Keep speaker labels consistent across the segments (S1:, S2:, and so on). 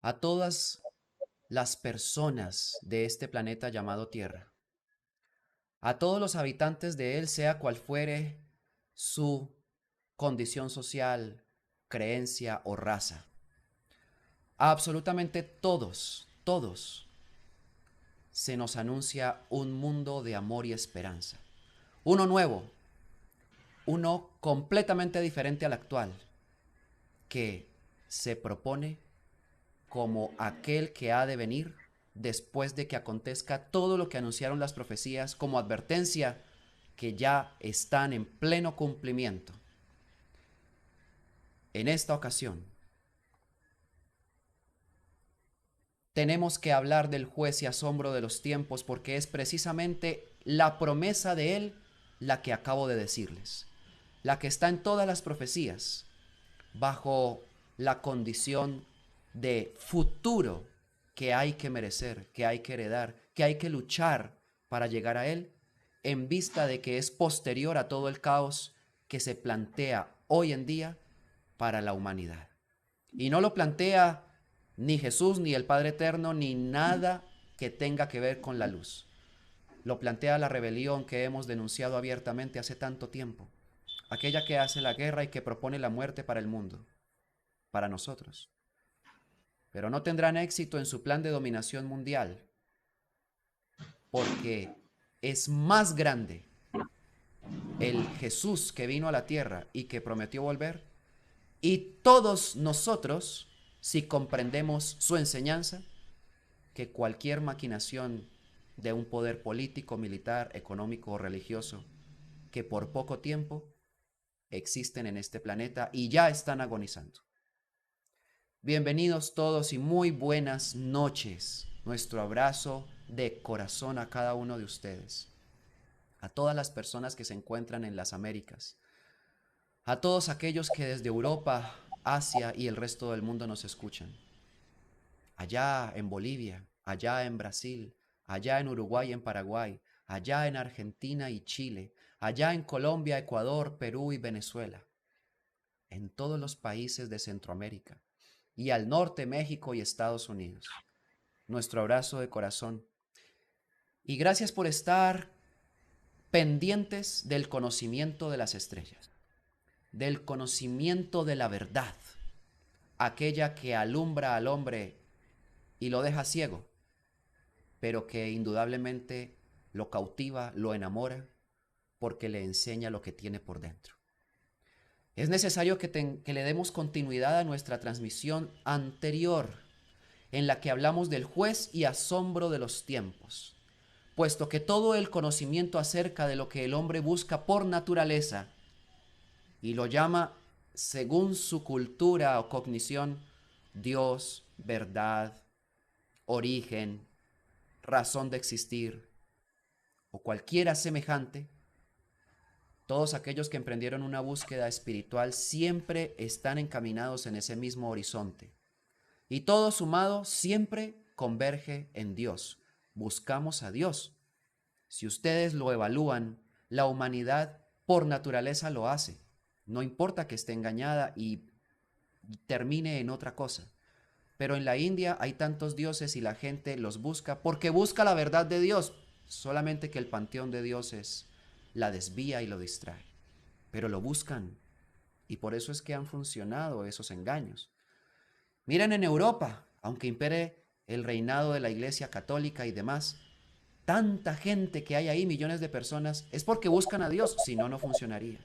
S1: a todas las personas de este planeta llamado Tierra, a todos los habitantes de él, sea cual fuere su condición social, creencia o raza. A absolutamente todos, se nos anuncia un mundo de amor y esperanza. Uno nuevo, uno completamente diferente al actual, que se propone como aquel que ha de venir después de que acontezca todo lo que anunciaron las profecías como advertencia que ya están en pleno cumplimiento. En esta ocasión, tenemos que hablar del juez y asombro de los tiempos porque es precisamente la promesa de él la que acabo de decirles, la que está en todas las profecías, bajo la condición de futuro que hay que merecer, que hay que heredar, que hay que luchar para llegar a él, en vista de que es posterior a todo el caos que se plantea hoy en día para la humanidad. Y no lo plantea ni Jesús, ni el Padre Eterno, ni nada que tenga que ver con la luz. Lo plantea la rebelión que hemos denunciado abiertamente hace tanto tiempo, aquella que hace la guerra y que propone la muerte para el mundo, para nosotros. Pero no tendrán éxito en su plan de dominación mundial, porque es más grande el Jesús que vino a la tierra y que prometió volver, y todos nosotros, si comprendemos su enseñanza, que cualquier maquinación de un poder político, militar, económico o religioso que por poco tiempo existen en este planeta y ya están agonizando. Bienvenidos todos y muy buenas noches. Nuestro abrazo de corazón a cada uno de ustedes, a todas las personas que se encuentran en las Américas, a todos aquellos que desde Europa, Asia y el resto del mundo nos escuchan, allá en Bolivia, allá en Brasil, allá en Uruguay y en Paraguay, allá en Argentina y Chile, allá en Colombia, Ecuador, Perú y Venezuela, en todos los países de Centroamérica y al norte México y Estados Unidos. Nuestro abrazo de corazón. Y gracias por estar pendientes del conocimiento de las estrellas, del conocimiento de la verdad, aquella que alumbra al hombre y lo deja ciego, pero que indudablemente lo cautiva, lo enamora, porque le enseña lo que tiene por dentro. Es necesario que le demos continuidad a nuestra transmisión anterior, en la que hablamos del juez y asombro de los tiempos, puesto que todo el conocimiento acerca de lo que el hombre busca por naturaleza y lo llama según su cultura o cognición, Dios, verdad, origen, razón de existir o cualquiera semejante, todos aquellos que emprendieron una búsqueda espiritual siempre están encaminados en ese mismo horizonte. Y todo sumado siempre converge en Dios. Buscamos a Dios. Si ustedes lo evalúan, la humanidad por naturaleza lo hace. No importa que esté engañada y termine en otra cosa. Pero en la India hay tantos dioses y la gente los busca porque busca la verdad de Dios. Solamente que el panteón de dioses la desvía y lo distrae. Pero lo buscan. Y por eso es que han funcionado esos engaños. Miren en Europa, aunque impere el reinado de la Iglesia Católica y demás, tanta gente que hay ahí, millones de personas, es porque buscan a Dios, si no, no funcionaría.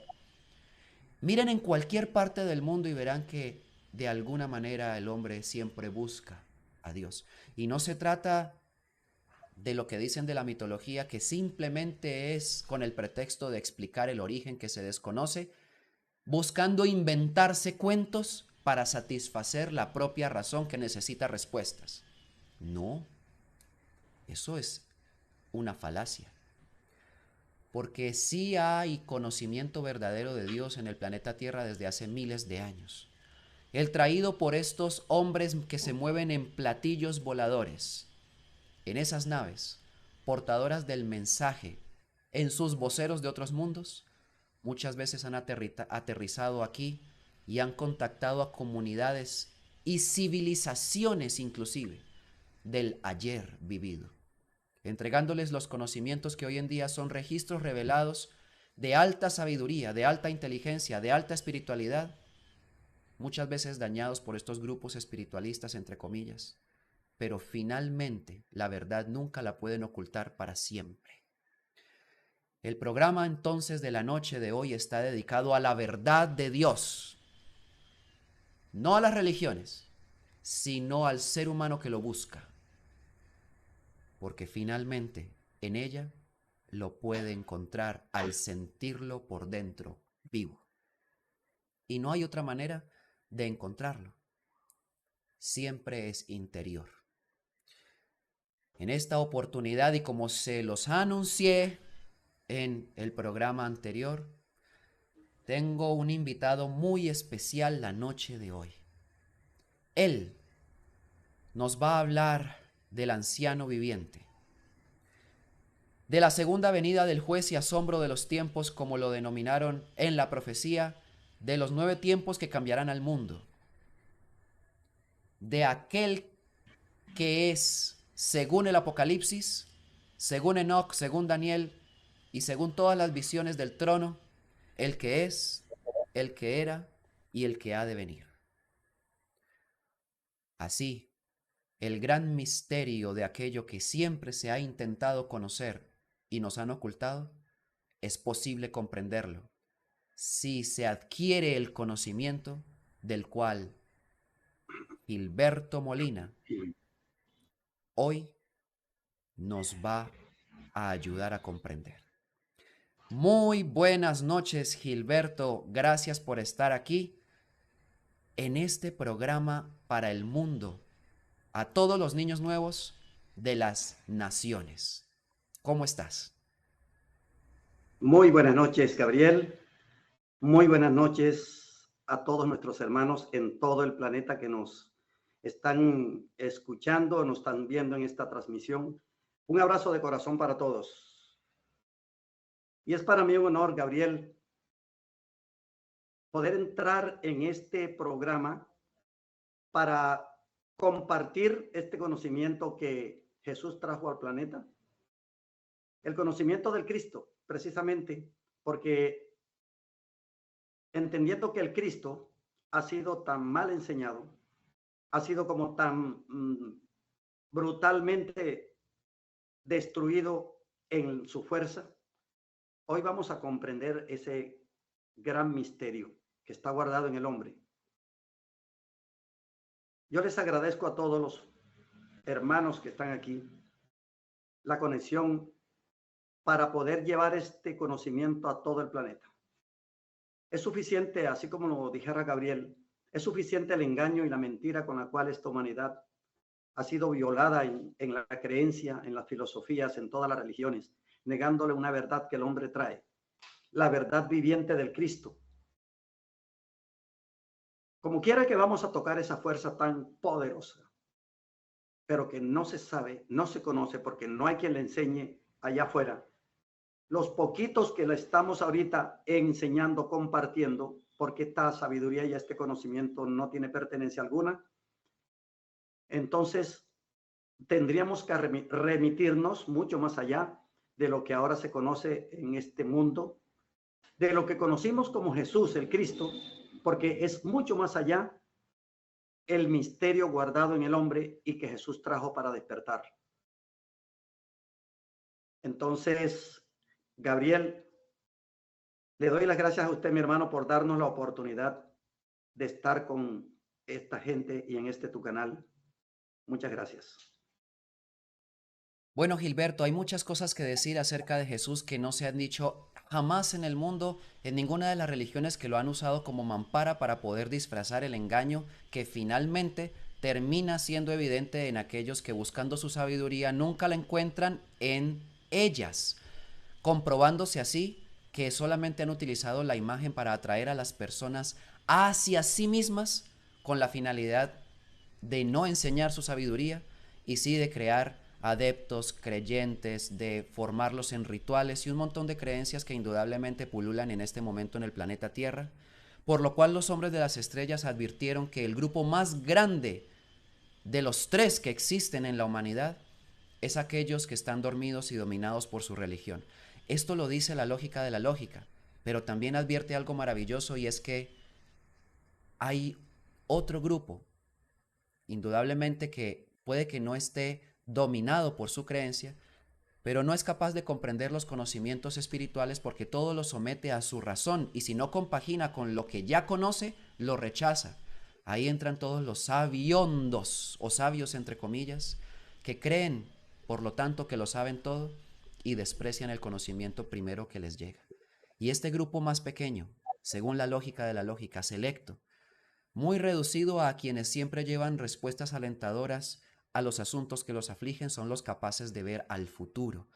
S1: Miren en cualquier parte del mundo y verán que de alguna manera el hombre siempre busca a Dios. Y no se trata de lo que dicen de la mitología, que simplemente es con el pretexto de explicar el origen que se desconoce, buscando inventarse cuentos para satisfacer la propia razón que necesita respuestas. No, eso es una falacia. Porque sí hay conocimiento verdadero de Dios en el planeta Tierra desde hace miles de años. El traído por estos hombres que se mueven en platillos voladores, en esas naves, portadoras del mensaje, en sus voceros de otros mundos, muchas veces han aterrizado aquí y han contactado a comunidades y civilizaciones inclusive del ayer vivido, entregándoles los conocimientos que hoy en día son registros revelados de alta sabiduría, de alta inteligencia, de alta espiritualidad, muchas veces dañados por estos grupos espiritualistas, entre comillas, pero finalmente la verdad nunca la pueden ocultar para siempre. El programa entonces de la noche de hoy está dedicado a la verdad de Dios, no a las religiones, sino al ser humano que lo busca, porque finalmente en ella lo puede encontrar al sentirlo por dentro vivo. Y no hay otra manera de encontrarlo. Siempre es interior. En esta oportunidad, y como se los anuncié en el programa anterior, tengo un invitado muy especial la noche de hoy. Él nos va a hablar del anciano viviente, de la segunda venida del juez y asombro de los tiempos, como lo denominaron en la profecía, de los 9 tiempos que cambiarán al mundo, de aquel que es, según el Apocalipsis, según Enoc, según Daniel y según todas las visiones del trono, el que es, el que era y el que ha de venir. Así, el gran misterio de aquello que siempre se ha intentado conocer y nos han ocultado, es posible comprenderlo si se adquiere el conocimiento del cual Gilberto Molina hoy nos va a ayudar a comprender. Muy buenas noches, Gilberto. Gracias por estar aquí en este programa para el mundo, a todos los niños nuevos de las naciones. ¿Cómo estás?
S2: Muy buenas noches, Gabriel. Muy buenas noches a todos nuestros hermanos en todo el planeta que nos están escuchando, nos están viendo en esta transmisión. Un abrazo de corazón para todos. Y es para mí un honor, Gabriel, poder entrar en este programa para compartir este conocimiento que Jesús trajo al planeta. El conocimiento del Cristo, precisamente, porque entendiendo que el Cristo ha sido tan mal enseñado, ha sido como tan brutalmente destruido en su fuerza, hoy vamos a comprender ese gran misterio que está guardado en el hombre. Yo les agradezco a todos los hermanos que están aquí la conexión para poder llevar este conocimiento a todo el planeta. Es suficiente, así como lo dijera Gabriel, es suficiente el engaño y la mentira con la cual esta humanidad ha sido violada en la creencia, en las filosofías, en todas las religiones, negándole una verdad que el hombre trae, la verdad viviente del Cristo. Como quiera que vamos a tocar esa fuerza tan poderosa, pero que no se sabe, no se conoce, porque no hay quien le enseñe allá afuera. Los poquitos que le estamos ahorita enseñando, compartiendo, porque esta sabiduría y este conocimiento no tiene pertenencia alguna, entonces tendríamos que remitirnos mucho más allá de lo que ahora se conoce en este mundo, de lo que conocimos como Jesús, el Cristo, porque es mucho más allá el misterio guardado en el hombre y que Jesús trajo para despertar. Entonces, Gabriel, le doy las gracias a usted, mi hermano, por darnos la oportunidad de estar con esta gente y en este tu canal. Muchas gracias.
S1: Bueno, Gilberto, hay muchas cosas que decir acerca de Jesús que no se han dicho jamás en el mundo, en ninguna de las religiones que lo han usado como mampara para poder disfrazar el engaño que finalmente termina siendo evidente en aquellos que, buscando su sabiduría, nunca la encuentran en ellas, comprobándose así que solamente han utilizado la imagen para atraer a las personas hacia sí mismas con la finalidad de no enseñar su sabiduría y sí de crear adeptos, creyentes, de formarlos en rituales y un montón de creencias que indudablemente pululan en este momento en el planeta Tierra, por lo cual los hombres de las estrellas advirtieron que el grupo más grande de los tres que existen en la humanidad es aquellos que están dormidos y dominados por su religión. Esto lo dice la lógica de la lógica, pero también advierte algo maravilloso, y es que hay otro grupo, indudablemente, que puede que no esté dominado por su creencia, pero no es capaz de comprender los conocimientos espirituales porque todo lo somete a su razón, y si no compagina con lo que ya conoce, lo rechaza. Ahí entran todos los sabiondos, o sabios entre comillas, que creen, por lo tanto, que lo saben todo y desprecian el conocimiento primero que les llega. Y este grupo más pequeño, según la lógica de la lógica, selecto, muy reducido a quienes siempre llevan respuestas alentadoras a los asuntos que los afligen, son los capaces de ver al futuro,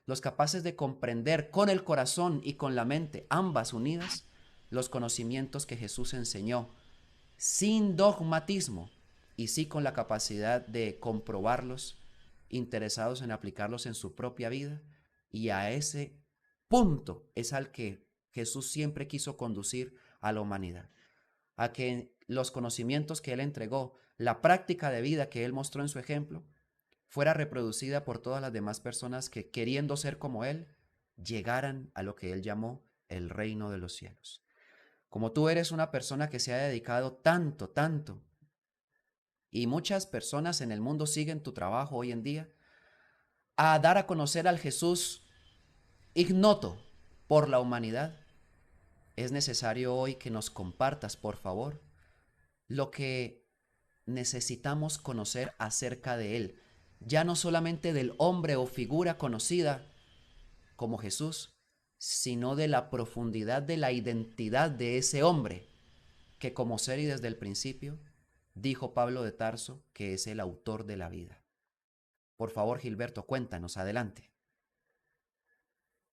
S1: los capaces de comprender con el corazón y con la mente, ambas unidas, los conocimientos que Jesús enseñó, sin dogmatismo, y sí con la capacidad de comprobarlos, interesados en aplicarlos en su propia vida. Y a ese punto es al que Jesús siempre quiso conducir a la humanidad, a que los conocimientos que Él entregó, la práctica de vida que Él mostró en su ejemplo, fuera reproducida por todas las demás personas que, queriendo ser como Él, llegaran a lo que Él llamó el reino de los cielos. Como tú eres una persona que se ha dedicado tanto, tanto, y muchas personas en el mundo siguen tu trabajo hoy en día, a dar a conocer al Jesús ignoto por la humanidad, es necesario hoy que nos compartas, por favor, lo que necesitamos conocer acerca de Él, ya no solamente del hombre o figura conocida como Jesús, sino de la profundidad de la identidad de ese hombre, que como ser y desde el principio, dijo Pablo de Tarso que es el autor de la vida. Por favor, Gilberto, cuéntanos, adelante.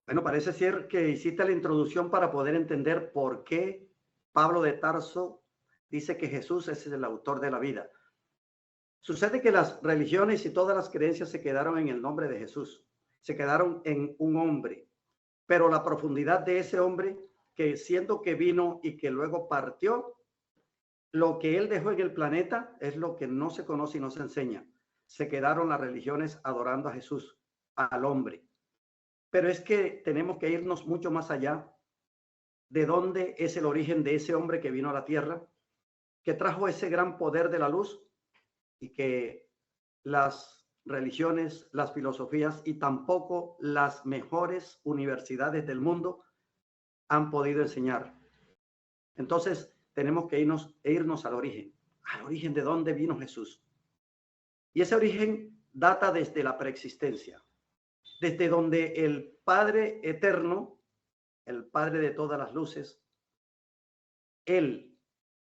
S2: Bueno, parece ser que hiciste la introducción para poder entender por qué Pablo de Tarso dice que Jesús es el autor de la vida. Sucede que las religiones y todas las creencias se quedaron en el nombre de Jesús, se quedaron en un hombre, pero la profundidad de ese hombre, que siendo que vino y que luego partió, lo que él dejó en el planeta es lo que no se conoce y no se enseña. Se quedaron las religiones adorando a Jesús, al hombre. Pero es que tenemos que irnos mucho más allá de dónde es el origen de ese hombre que vino a la tierra, que trajo ese gran poder de la luz y que las religiones, las filosofías y tampoco las mejores universidades del mundo han podido enseñar. Entonces tenemos que irnos al origen de dónde vino Jesús. Y ese origen data desde la preexistencia, desde donde el Padre eterno, el Padre de todas las luces, Él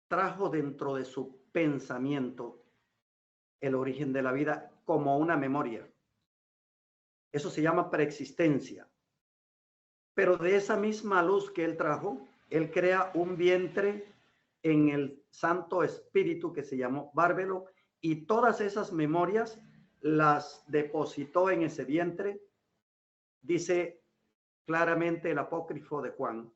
S2: trajo dentro de su pensamiento el origen de la vida como una memoria. Eso se llama preexistencia. Pero de esa misma luz que Él trajo, Él crea un vientre en el Santo Espíritu que se llamó Bárbelo, y todas esas memorias las depositó en ese vientre. Dice claramente el apócrifo de Juan: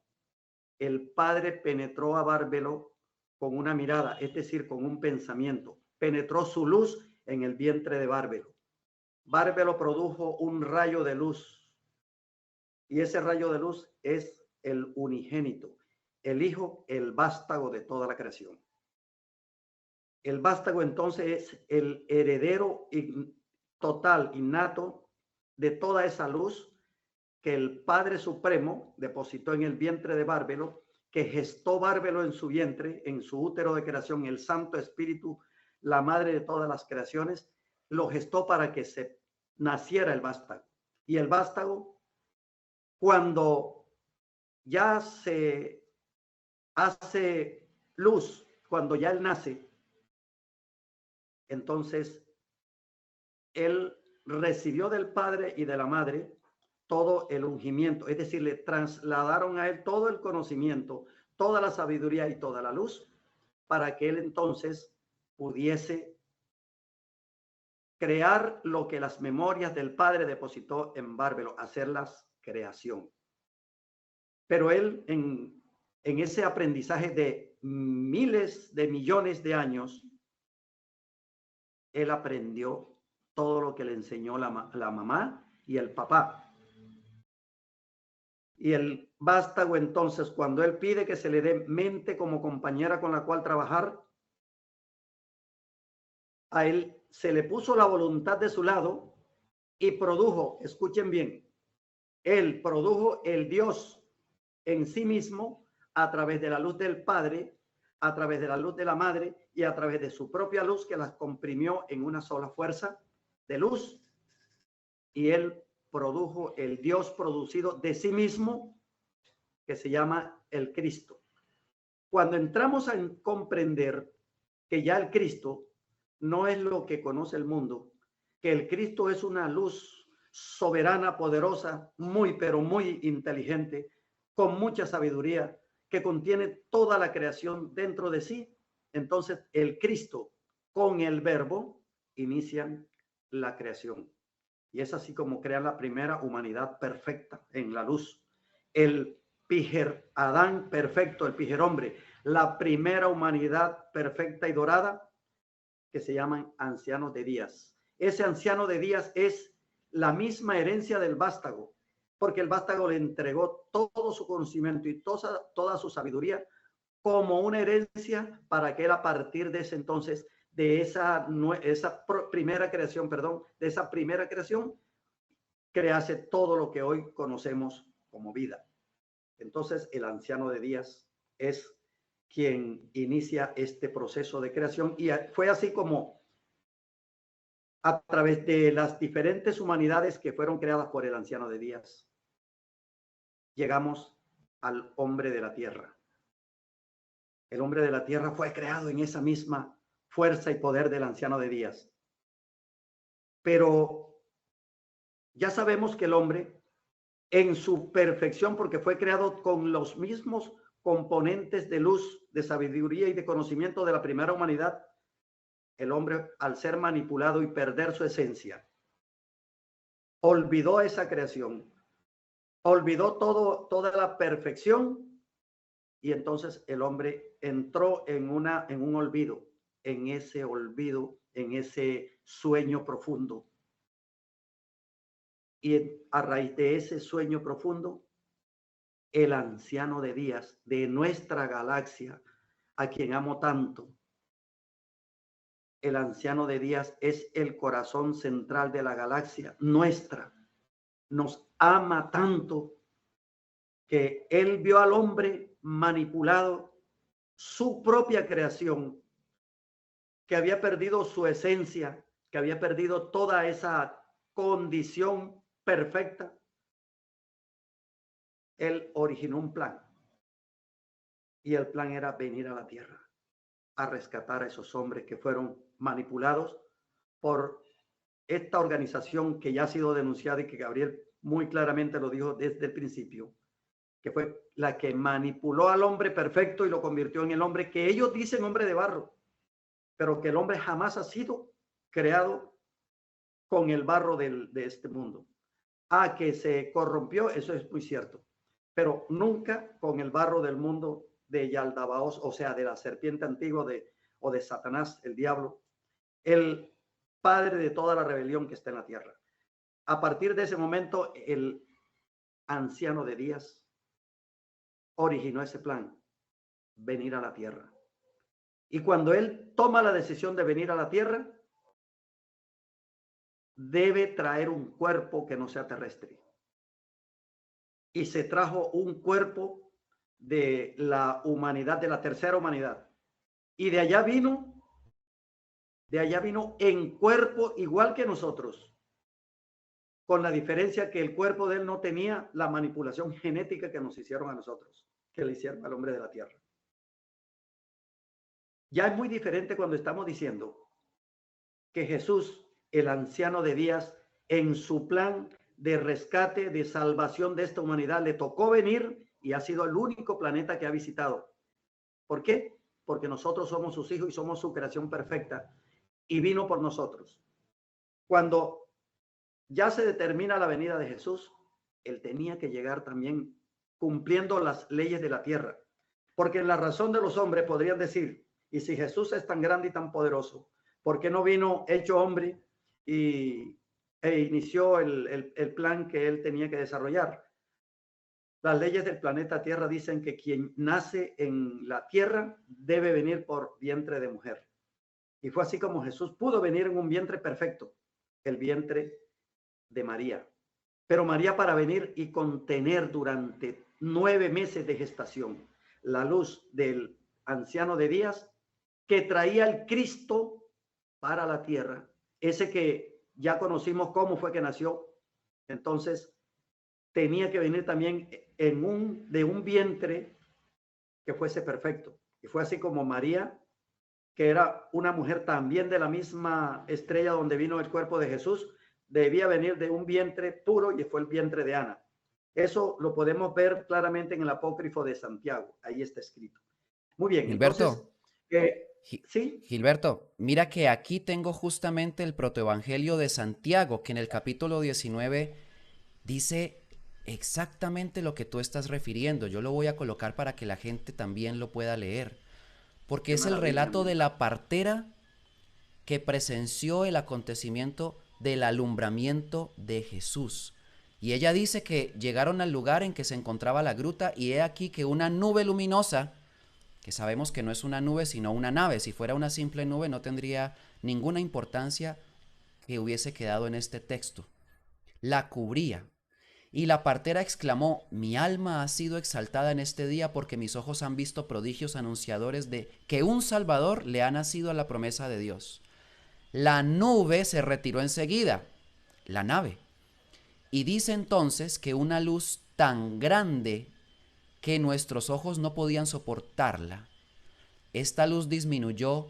S2: el Padre penetró a Bárbelo con una mirada, es decir, con un pensamiento. Penetró su luz en el vientre de Bárbelo. Bárbelo produjo un rayo de luz, y ese rayo de luz es el unigénito, el Hijo, el vástago de toda la creación. El vástago entonces es el heredero total, innato, de toda esa luz que el Padre Supremo depositó en el vientre de Bárbelo, que gestó Bárbelo en su vientre, en su útero de creación, el Santo Espíritu, la madre de todas las creaciones, lo gestó para que se naciera el vástago. Y el vástago, cuando ya se hace luz, cuando ya él nace, entonces él recibió del Padre y de la Madre todo el ungimiento, es decir, le trasladaron a él todo el conocimiento, toda la sabiduría y toda la luz, para que él entonces pudiese crear lo que las memorias del Padre depositó en Bárbelo, hacerlas creación. Pero él, en en ese aprendizaje de miles de millones de años, él aprendió todo lo que le enseñó la mamá y el papá. Y el vástago, entonces, cuando él pide que se le dé mente como compañera con la cual trabajar, a él se le puso la voluntad de su lado y produjo, escuchen bien, él produjo el Dios en sí mismo a través de la luz del Padre, a través de la luz de la Madre y a través de su propia luz, que las comprimió en una sola fuerza de luz. Y él produjo el Dios producido de sí mismo, que se llama el Cristo. Cuando entramos a comprender que ya el Cristo no es lo que conoce el mundo, que el Cristo es una luz soberana, poderosa, muy, pero muy inteligente, con mucha sabiduría, que contiene toda la creación dentro de sí, entonces el Cristo con el Verbo inician la creación. Y es así como crean la primera humanidad perfecta en la luz. El Pijer Adán perfecto, el Pijer hombre, la primera humanidad perfecta y dorada, que se llaman ancianos de días. Ese anciano de días es la misma herencia del vástago, porque el vástago le entregó todo su conocimiento y toda su sabiduría como una herencia para que él, a partir de ese entonces, de esa primera creación, crease todo lo que hoy conocemos como vida. Entonces, el anciano de días es quien inicia este proceso de creación, y fue así como, a través de las diferentes humanidades que fueron creadas por el anciano de días, llegamos al hombre de la tierra. El hombre de la tierra fue creado en esa misma fuerza y poder del anciano de días. Pero ya sabemos que el hombre, en su perfección, porque fue creado con los mismos componentes de luz, de sabiduría y de conocimiento de la primera humanidad, el hombre, al ser manipulado y perder su esencia, olvidó esa creación, olvidó toda la perfección, y entonces el hombre entró en un olvido, en ese sueño profundo. Y a raíz de ese sueño profundo, el anciano de días de nuestra galaxia, a quien amo tanto, el anciano de días es el corazón central de la galaxia nuestra. Nos ama tanto que él vio al hombre manipulado, su propia creación, que había perdido su esencia, que había perdido toda esa condición perfecta. Él originó un plan, y el plan era venir a la tierra a rescatar a esos hombres que fueron manipulados por esta organización que ya ha sido denunciada y que Gabriel muy claramente lo dijo desde el principio, que fue la que manipuló al hombre perfecto y lo convirtió en el hombre que ellos dicen hombre de barro, pero que el hombre jamás ha sido creado con el barro de este mundo. Que se corrompió, eso es muy cierto, pero nunca con el barro del mundo de Yaldabaoth, o sea, de la serpiente antigua o de Satanás, el diablo, el padre de toda la rebelión que está en la tierra. A partir de ese momento, el anciano de días originó ese plan, venir a la tierra. Y cuando él toma la decisión de venir a la tierra, debe traer un cuerpo que no sea terrestre. Y se trajo un cuerpo de la humanidad, de la tercera humanidad. Y de allá vino en cuerpo igual que nosotros, con la diferencia que el cuerpo de él no tenía la manipulación genética que nos hicieron a nosotros, que le hicieron al hombre de la tierra. Ya es muy diferente cuando estamos diciendo que Jesús, el anciano de días, en su plan de rescate, de salvación de esta humanidad, le tocó venir y ha sido el único planeta que ha visitado. ¿Por qué? Porque nosotros somos sus hijos y somos su creación perfecta, y vino por nosotros. Cuando ya se determina la venida de Jesús, él tenía que llegar también cumpliendo las leyes de la tierra. Porque en la razón de los hombres podrían decir, y si Jesús es tan grande y tan poderoso, ¿por qué no vino hecho hombre e inició el plan que él tenía que desarrollar? Las leyes del planeta Tierra dicen que quien nace en la Tierra debe venir por vientre de mujer. Y fue así como Jesús pudo venir en un vientre perfecto, el vientre de María. Pero María, para venir y contener durante 9 meses de gestación la luz del anciano de días que traía el Cristo para la tierra, ese que ya conocimos cómo fue que nació, entonces tenía que venir también de un vientre que fuese perfecto. Y fue así como María, que era una mujer también de la misma estrella donde vino el cuerpo de Jesús, debía venir de un vientre puro y fue el vientre de Ana. Eso lo podemos ver claramente en el apócrifo de Santiago. Ahí está escrito. Muy bien, entonces,
S1: Gilberto,
S2: sí,
S1: Gilberto, mira que aquí tengo justamente el protoevangelio de Santiago, que en el capítulo 19 dice exactamente lo que tú estás refiriendo. Yo lo voy a colocar para que la gente también lo pueda leer, porque
S2: qué
S1: es el
S2: maravilla, mi
S1: relato de
S2: hermano.
S1: la partera que presenció el acontecimiento del alumbramiento de Jesús. Y ella dice que llegaron al lugar en que se encontraba la gruta y he aquí que una nube luminosa, que sabemos que no es una nube sino una nave, si fuera una simple nube no tendría ninguna importancia que hubiese quedado en este texto, la cubría. Y la partera exclamó: mi alma ha sido exaltada en este día porque mis ojos han visto prodigios anunciadores de que un Salvador le ha nacido a la promesa de Dios. La nube se retiró enseguida, la nave, y dice entonces que una luz tan grande que nuestros ojos no podían soportarla, esta luz disminuyó,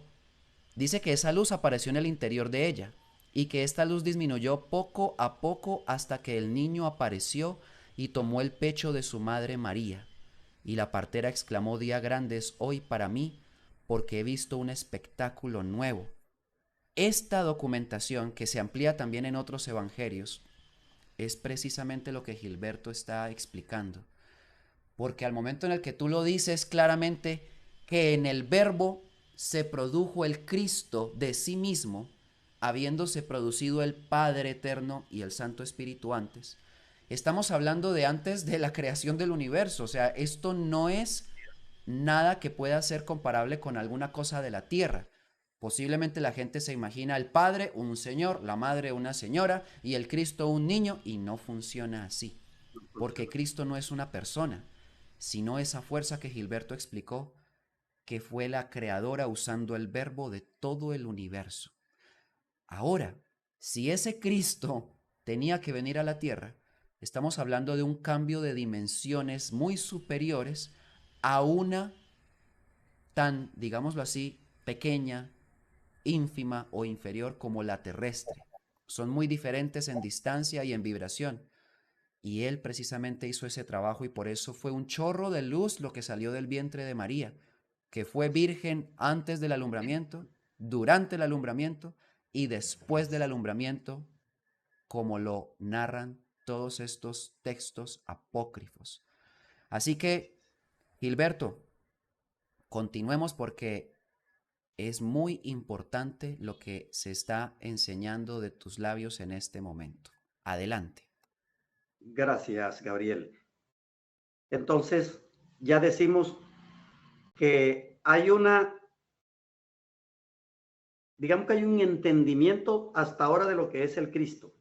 S1: dice que esa luz apareció en el interior de ella y que esta luz disminuyó poco a poco hasta que el niño apareció y tomó el pecho de su madre María. Y la partera exclamó: día grande es hoy para mí, porque he visto un espectáculo nuevo. Esta documentación, que se amplía también en otros evangelios, es precisamente lo que Gilberto está explicando. Porque al momento en el que tú lo dices claramente que en el verbo se produjo el Cristo de sí mismo, habiéndose producido el Padre eterno y el Santo Espíritu antes, estamos hablando de antes de la creación del universo. O sea, esto no es nada que pueda ser comparable con alguna cosa de la tierra. Posiblemente la gente se imagina al Padre un señor, la Madre una señora y el Cristo un niño, y no funciona así,
S2: No
S1: porque
S2: funciona así.
S1: Cristo no es una persona, sino esa fuerza que Gilberto explicó, que fue la creadora usando el verbo de todo el universo. Ahora, si ese Cristo tenía que venir a la tierra, estamos hablando de un cambio de dimensiones muy superiores a una tan, digámoslo así, pequeña, ínfima o inferior como la terrestre. Son muy diferentes en distancia y en vibración. Y él precisamente hizo ese trabajo y por eso fue un chorro de luz lo que salió del vientre de María, que fue virgen antes del alumbramiento, durante el alumbramiento y después del alumbramiento, como lo narran todos estos textos apócrifos. Así que, Gilberto, continuemos porque es muy importante lo que se está enseñando de tus labios en este momento. Adelante.
S2: Gracias, Gabriel. Entonces, ya decimos que hay digamos que hay un entendimiento hasta ahora de lo que es el Cristo.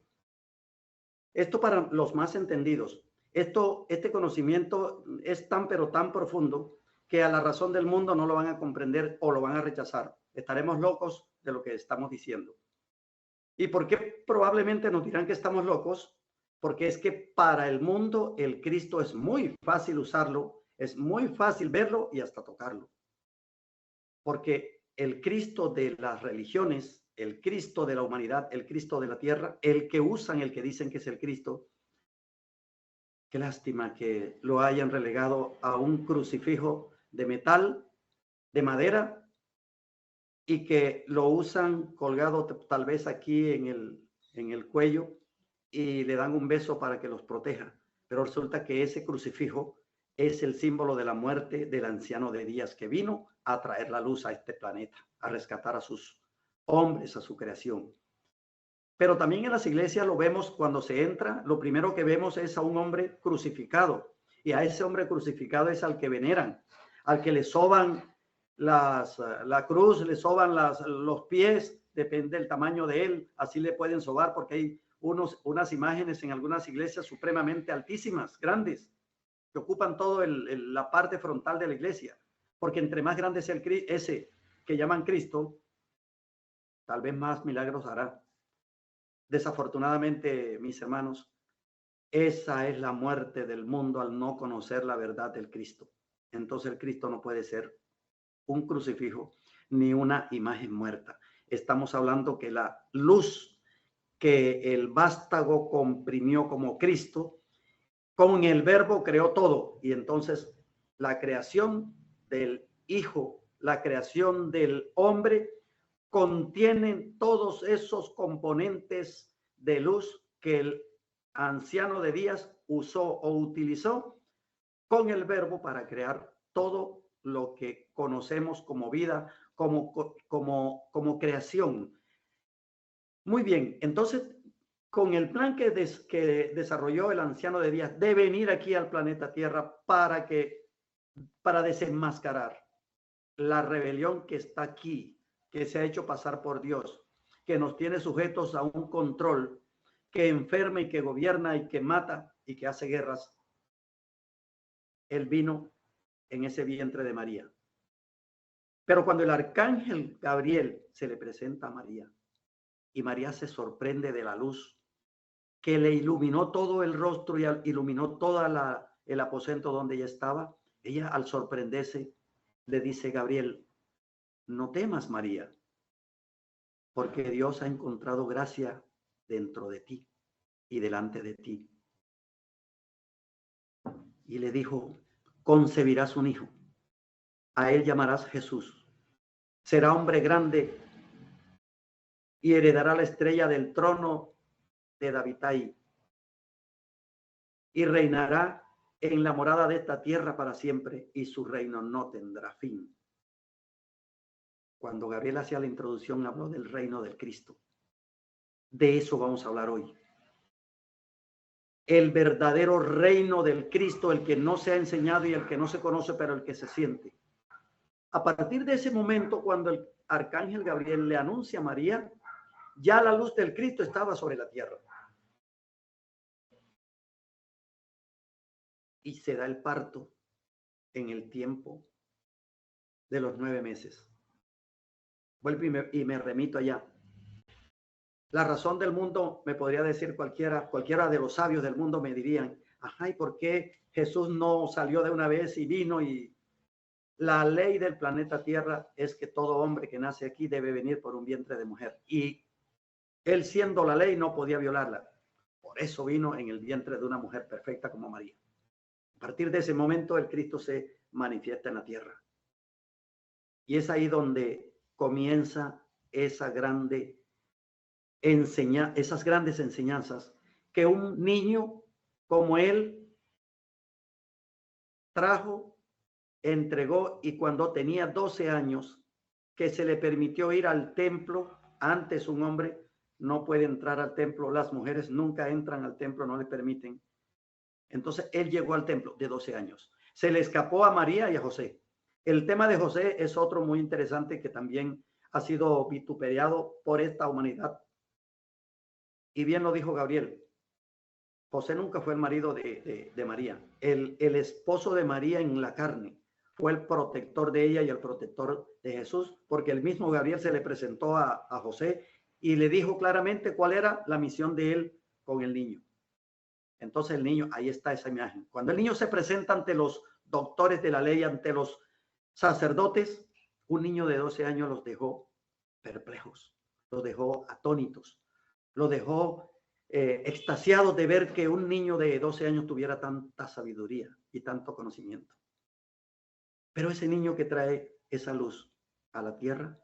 S2: Esto para los más entendidos. Este conocimiento es tan pero tan profundo que a la razón del mundo no lo van a comprender o lo van a rechazar. Estaremos locos de lo que estamos diciendo. ¿Y por qué probablemente nos dirán que estamos locos? Porque es que para el mundo el Cristo es muy fácil usarlo, es muy fácil verlo y hasta tocarlo. Porque el Cristo de las religiones, el Cristo de la humanidad, el Cristo de la tierra, el que usan, el que dicen que es el Cristo, qué lástima que lo hayan relegado a un crucifijo de metal, de madera, y que lo usan colgado tal vez aquí en el cuello y le dan un beso para que los proteja. Pero resulta que ese crucifijo es el símbolo de la muerte del anciano de días que vino a traer la luz a este planeta, a rescatar a sus hombres, a su creación. Pero también en las iglesias lo vemos cuando se entra, lo primero que vemos es a un hombre crucificado, y a ese hombre crucificado es al que veneran, al que le soban la cruz, le soban los pies, depende del tamaño de él, así le pueden sobar, porque hay unas imágenes en algunas iglesias supremamente altísimas, grandes, que ocupan toda la parte frontal de la iglesia, porque entre más grande sea ese que llaman Cristo, tal vez más milagros hará. Desafortunadamente, mis hermanos, esa es la muerte del mundo al no conocer la verdad del Cristo. Entonces el Cristo no puede ser un crucifijo ni una imagen muerta. Estamos hablando que la luz que el vástago comprimió como Cristo, con el verbo creó todo. Y entonces la creación del Hijo, la creación del hombre, contienen todos esos componentes de luz que el anciano de días usó o utilizó con el verbo para crear todo lo que conocemos como vida, como creación. Muy bien, entonces, con el plan que desarrolló el anciano de días de venir aquí al planeta Tierra para desenmascarar la rebelión que está aquí, que se ha hecho pasar por Dios, que nos tiene sujetos a un control, que enferma y que gobierna y que mata y que hace guerras. Él vino en ese vientre de María. Pero cuando el arcángel Gabriel se le presenta a María y María se sorprende de la luz que le iluminó todo el rostro y iluminó todo el aposento donde ella estaba, ella al sorprenderse le dice: Gabriel, no temas, María, porque Dios ha encontrado gracia dentro de ti y delante de ti. Y le dijo: concebirás un hijo, a él llamarás Jesús. Será hombre grande y heredará la estrella del trono de David y reinará en la morada de esta tierra para siempre, y su reino no tendrá fin. Cuando Gabriel hacía la introducción, habló del reino del Cristo. De eso vamos a hablar hoy. El verdadero reino del Cristo, el que no se ha enseñado y el que no se conoce, pero el que se siente. A partir de ese momento, cuando el arcángel Gabriel le anuncia a María, ya la luz del Cristo estaba sobre la tierra. Y se da el parto en el tiempo de los 9 meses. Vuelvo y me remito allá. La razón del mundo, me podría decir cualquiera de los sabios del mundo me dirían: ajá, ¿y por qué Jesús no salió de una vez y vino? Y la ley del planeta Tierra es que todo hombre que nace aquí debe venir por un vientre de mujer. Y él, siendo la ley, no podía violarla. Por eso vino en el vientre de una mujer perfecta como María. A partir de ese momento, el Cristo se manifiesta en la tierra. Y es ahí donde comienza esas grandes enseñanzas que un niño como él trajo, entregó, y cuando tenía 12 años, que se le permitió ir al templo. Antes un hombre no puede entrar al templo, las mujeres nunca entran al templo, no le permiten. Entonces él llegó al templo de 12 años. Se le escapó a María y a José. El tema de José es otro muy interesante que también ha sido vituperiado por esta humanidad. Y bien lo dijo Gabriel, José nunca fue el marido de María. El esposo de María en la carne fue el protector de ella y el protector de Jesús, porque el mismo Gabriel se le presentó a José y le dijo claramente cuál era la misión de él con el niño. Entonces el niño, ahí está esa imagen. Cuando el niño se presenta ante los doctores de la ley, ante los sacerdotes, un niño de 12 años los dejó perplejos, los dejó atónitos, los dejó extasiados de ver que un niño de 12 años tuviera tanta sabiduría y tanto conocimiento. Pero ese niño que trae esa luz a la tierra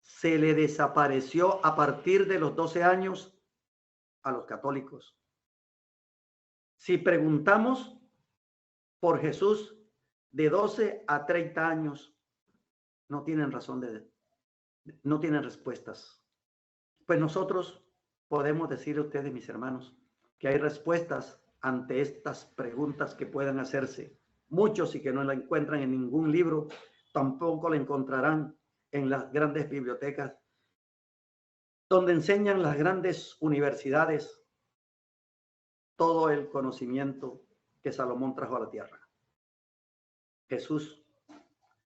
S2: se le desapareció a partir de los 12 años a los católicos. Si preguntamos por Jesús de 12 a 30 años no tienen no tienen respuestas. Pues nosotros podemos decirle a ustedes, mis hermanos, que hay respuestas ante estas preguntas que puedan hacerse. Muchos y que no la encuentran en ningún libro, tampoco la encontrarán en las grandes bibliotecas, donde enseñan las grandes universidades todo el conocimiento que Salomón trajo a la tierra. Jesús,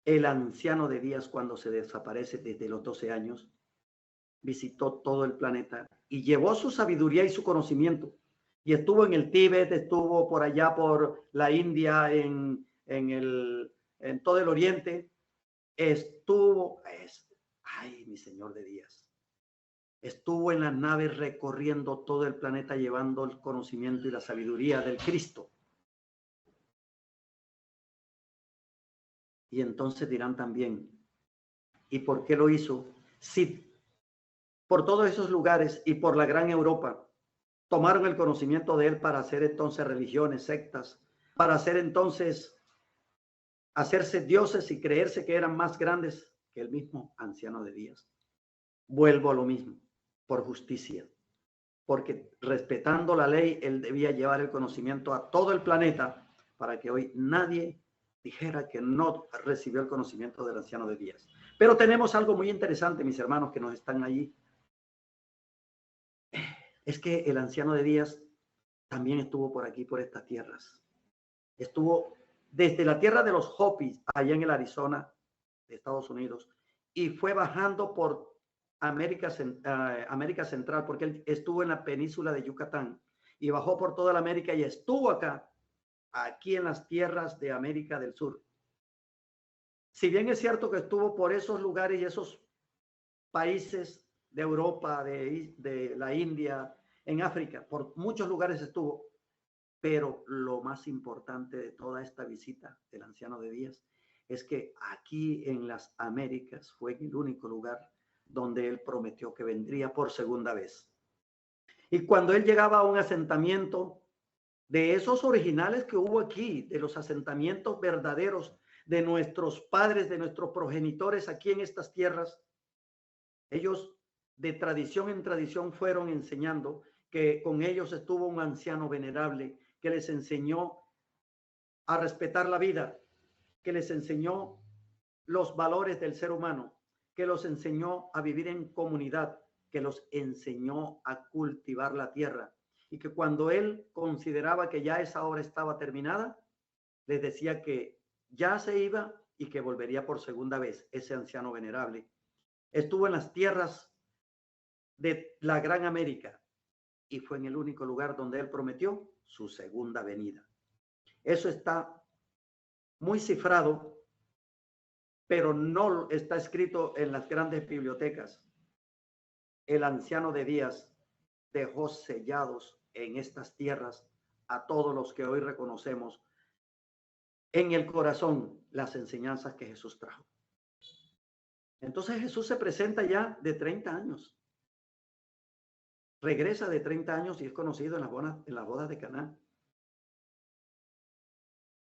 S2: el anciano de días, cuando se desaparece desde los 12 años, visitó todo el planeta y llevó su sabiduría y su conocimiento. Y estuvo en el Tíbet, estuvo por allá por la India, en todo el Oriente. Ay, mi Señor de días. Estuvo en las naves recorriendo todo el planeta, llevando el conocimiento y la sabiduría del Cristo. Y entonces dirán también, ¿y por qué lo hizo? Si por todos esos lugares y por la gran Europa tomaron el conocimiento de él para hacer entonces religiones, sectas, para hacer entonces, hacerse dioses y creerse que eran más grandes que el mismo anciano de días. Vuelvo a lo mismo, por justicia, porque respetando la ley, él debía llevar el conocimiento a todo el planeta para que hoy nadie dijera que no recibió el conocimiento del anciano de días. Pero tenemos algo muy interesante, mis hermanos que nos están allí. Es que el anciano de días también estuvo por aquí, por estas tierras. Estuvo desde la tierra de los Hopis, allá en el Arizona, de Estados Unidos, y fue bajando por América Central, porque él estuvo en la península de Yucatán, y bajó por toda la América y estuvo aquí en las tierras de América del Sur. Si bien es cierto que estuvo por esos lugares y esos países de Europa, de la India, en África, por muchos lugares estuvo, pero lo más importante de toda esta visita del anciano de días es que aquí en las Américas fue el único lugar donde él prometió que vendría por segunda vez. Y cuando él llegaba a un asentamiento de esos originales que hubo aquí, de los asentamientos verdaderos de nuestros padres, de nuestros progenitores aquí en estas tierras, ellos de tradición en tradición fueron enseñando que con ellos estuvo un anciano venerable que les enseñó a respetar la vida, que les enseñó los valores del ser humano, que los enseñó a vivir en comunidad, que los enseñó a cultivar la tierra, y que cuando él consideraba que ya esa obra estaba terminada, les decía que ya se iba y que volvería por segunda vez. Ese anciano venerable estuvo en las tierras de la Gran América y fue en el único lugar donde él prometió su segunda venida. Eso está muy cifrado, pero no está escrito en las grandes bibliotecas. El anciano de días dejó sellados en estas tierras a todos los que hoy reconocemos en el corazón las enseñanzas que Jesús trajo. Entonces Jesús se presenta ya de 30 años. Regresa de 30 años y es conocido en las bodas de Caná.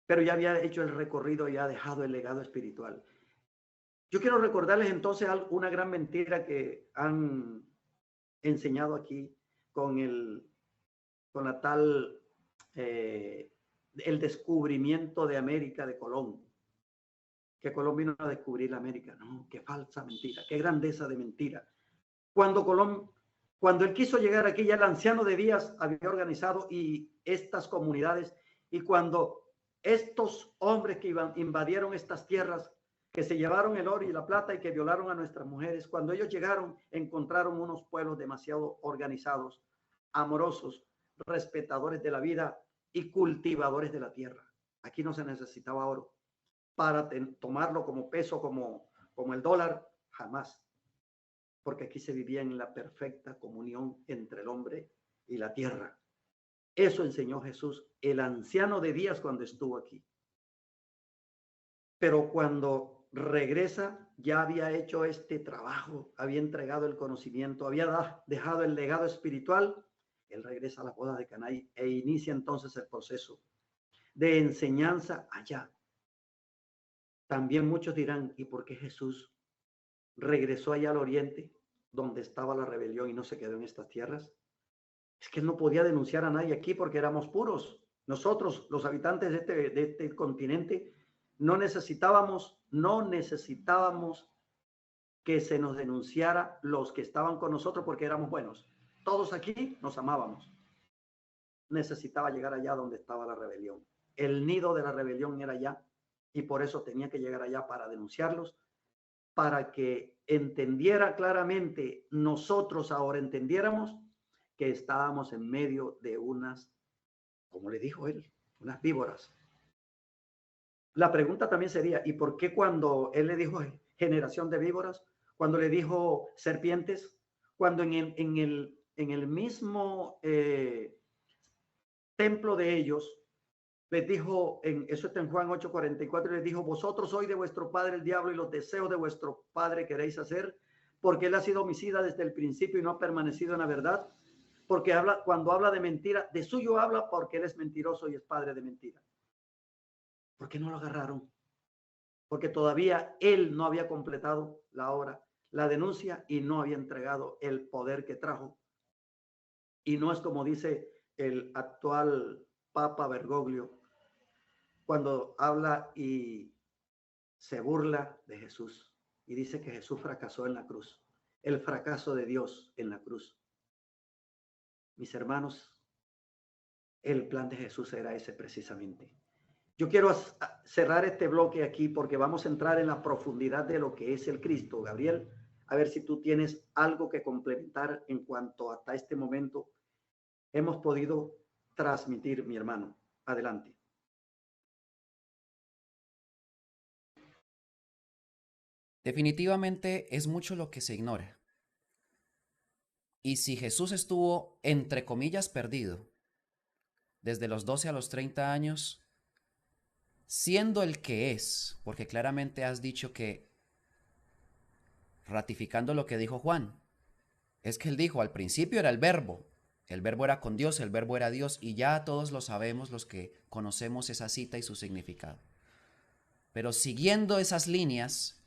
S2: Pero ya había hecho el recorrido y ha dejado el legado espiritual. Yo quiero recordarles entonces una gran mentira que han enseñado aquí con la tal, el descubrimiendo de América de Colón. Que Colón vino a descubrir la América. No, qué falsa mentira, qué grandeza de mentira. Cuando él quiso llegar aquí, ya el anciano de días había organizado y estas comunidades, y cuando estos hombres que invadieron estas tierras, que se llevaron el oro y la plata y que violaron a nuestras mujeres, cuando ellos llegaron, encontraron unos pueblos demasiado organizados, amorosos, respetadores de la vida y cultivadores de la tierra. Aquí no se necesitaba oro para tomarlo como peso, como el dólar, jamás. Porque aquí se vivía en la perfecta comunión entre el hombre y la tierra. Eso enseñó Jesús, el anciano de días, cuando estuvo aquí. Pero cuando regresa, ya había hecho este trabajo, había entregado el conocimiento, había dejado el legado espiritual. Él regresa a la boda de Caná e inicia entonces el proceso de enseñanza allá. También muchos dirán, ¿y por qué Jesús regresó allá al oriente, donde estaba la rebelión y no se quedó en estas tierras? Es que él no podía denunciar a nadie aquí porque éramos puros. Nosotros, los habitantes de este continente, no necesitábamos que se nos denunciara los que estaban con nosotros porque éramos buenos. Todos aquí nos amábamos. Necesitaba llegar allá donde estaba la rebelión. El nido de la rebelión era allá y por eso tenía que llegar allá para denunciarlos, para que entendiera claramente, nosotros ahora entendiéramos que estábamos en medio de unas, como le dijo él, unas víboras. La pregunta también sería, ¿y por qué cuando él le dijo generación de víboras, cuando le dijo serpientes, cuando en el mismo templo de ellos, les dijo, eso está en Juan 8:44, les dijo, vosotros sois de vuestro padre el diablo y los deseos de vuestro padre queréis hacer, porque él ha sido homicida desde el principio y no ha permanecido en la verdad, porque cuando habla de mentira, de suyo habla porque él es mentiroso y es padre de mentira. ¿Por qué no lo agarraron? Porque todavía él no había completado la obra, la denuncia, y no había entregado el poder que trajo. Y no es como dice el actual Papa Bergoglio, cuando habla y se burla de Jesús y dice que Jesús fracasó en la cruz, el fracaso de Dios en la cruz. Mis hermanos, el plan de Jesús era ese precisamente. Yo quiero cerrar este bloque aquí porque vamos a entrar en la profundidad de lo que es el Cristo. Gabriel, a ver si tú tienes algo que complementar en cuanto hasta este momento hemos podido transmitir, mi hermano. Adelante.
S1: Definitivamente es mucho lo que se ignora. Y si Jesús estuvo, entre comillas, perdido, desde los 12 a los 30 años, siendo el que es, porque claramente has dicho que, ratificando lo que dijo Juan, es que él dijo, al principio era el verbo era con Dios, el verbo era Dios, y ya todos lo sabemos los que conocemos esa cita y su significado. Pero siguiendo esas líneas,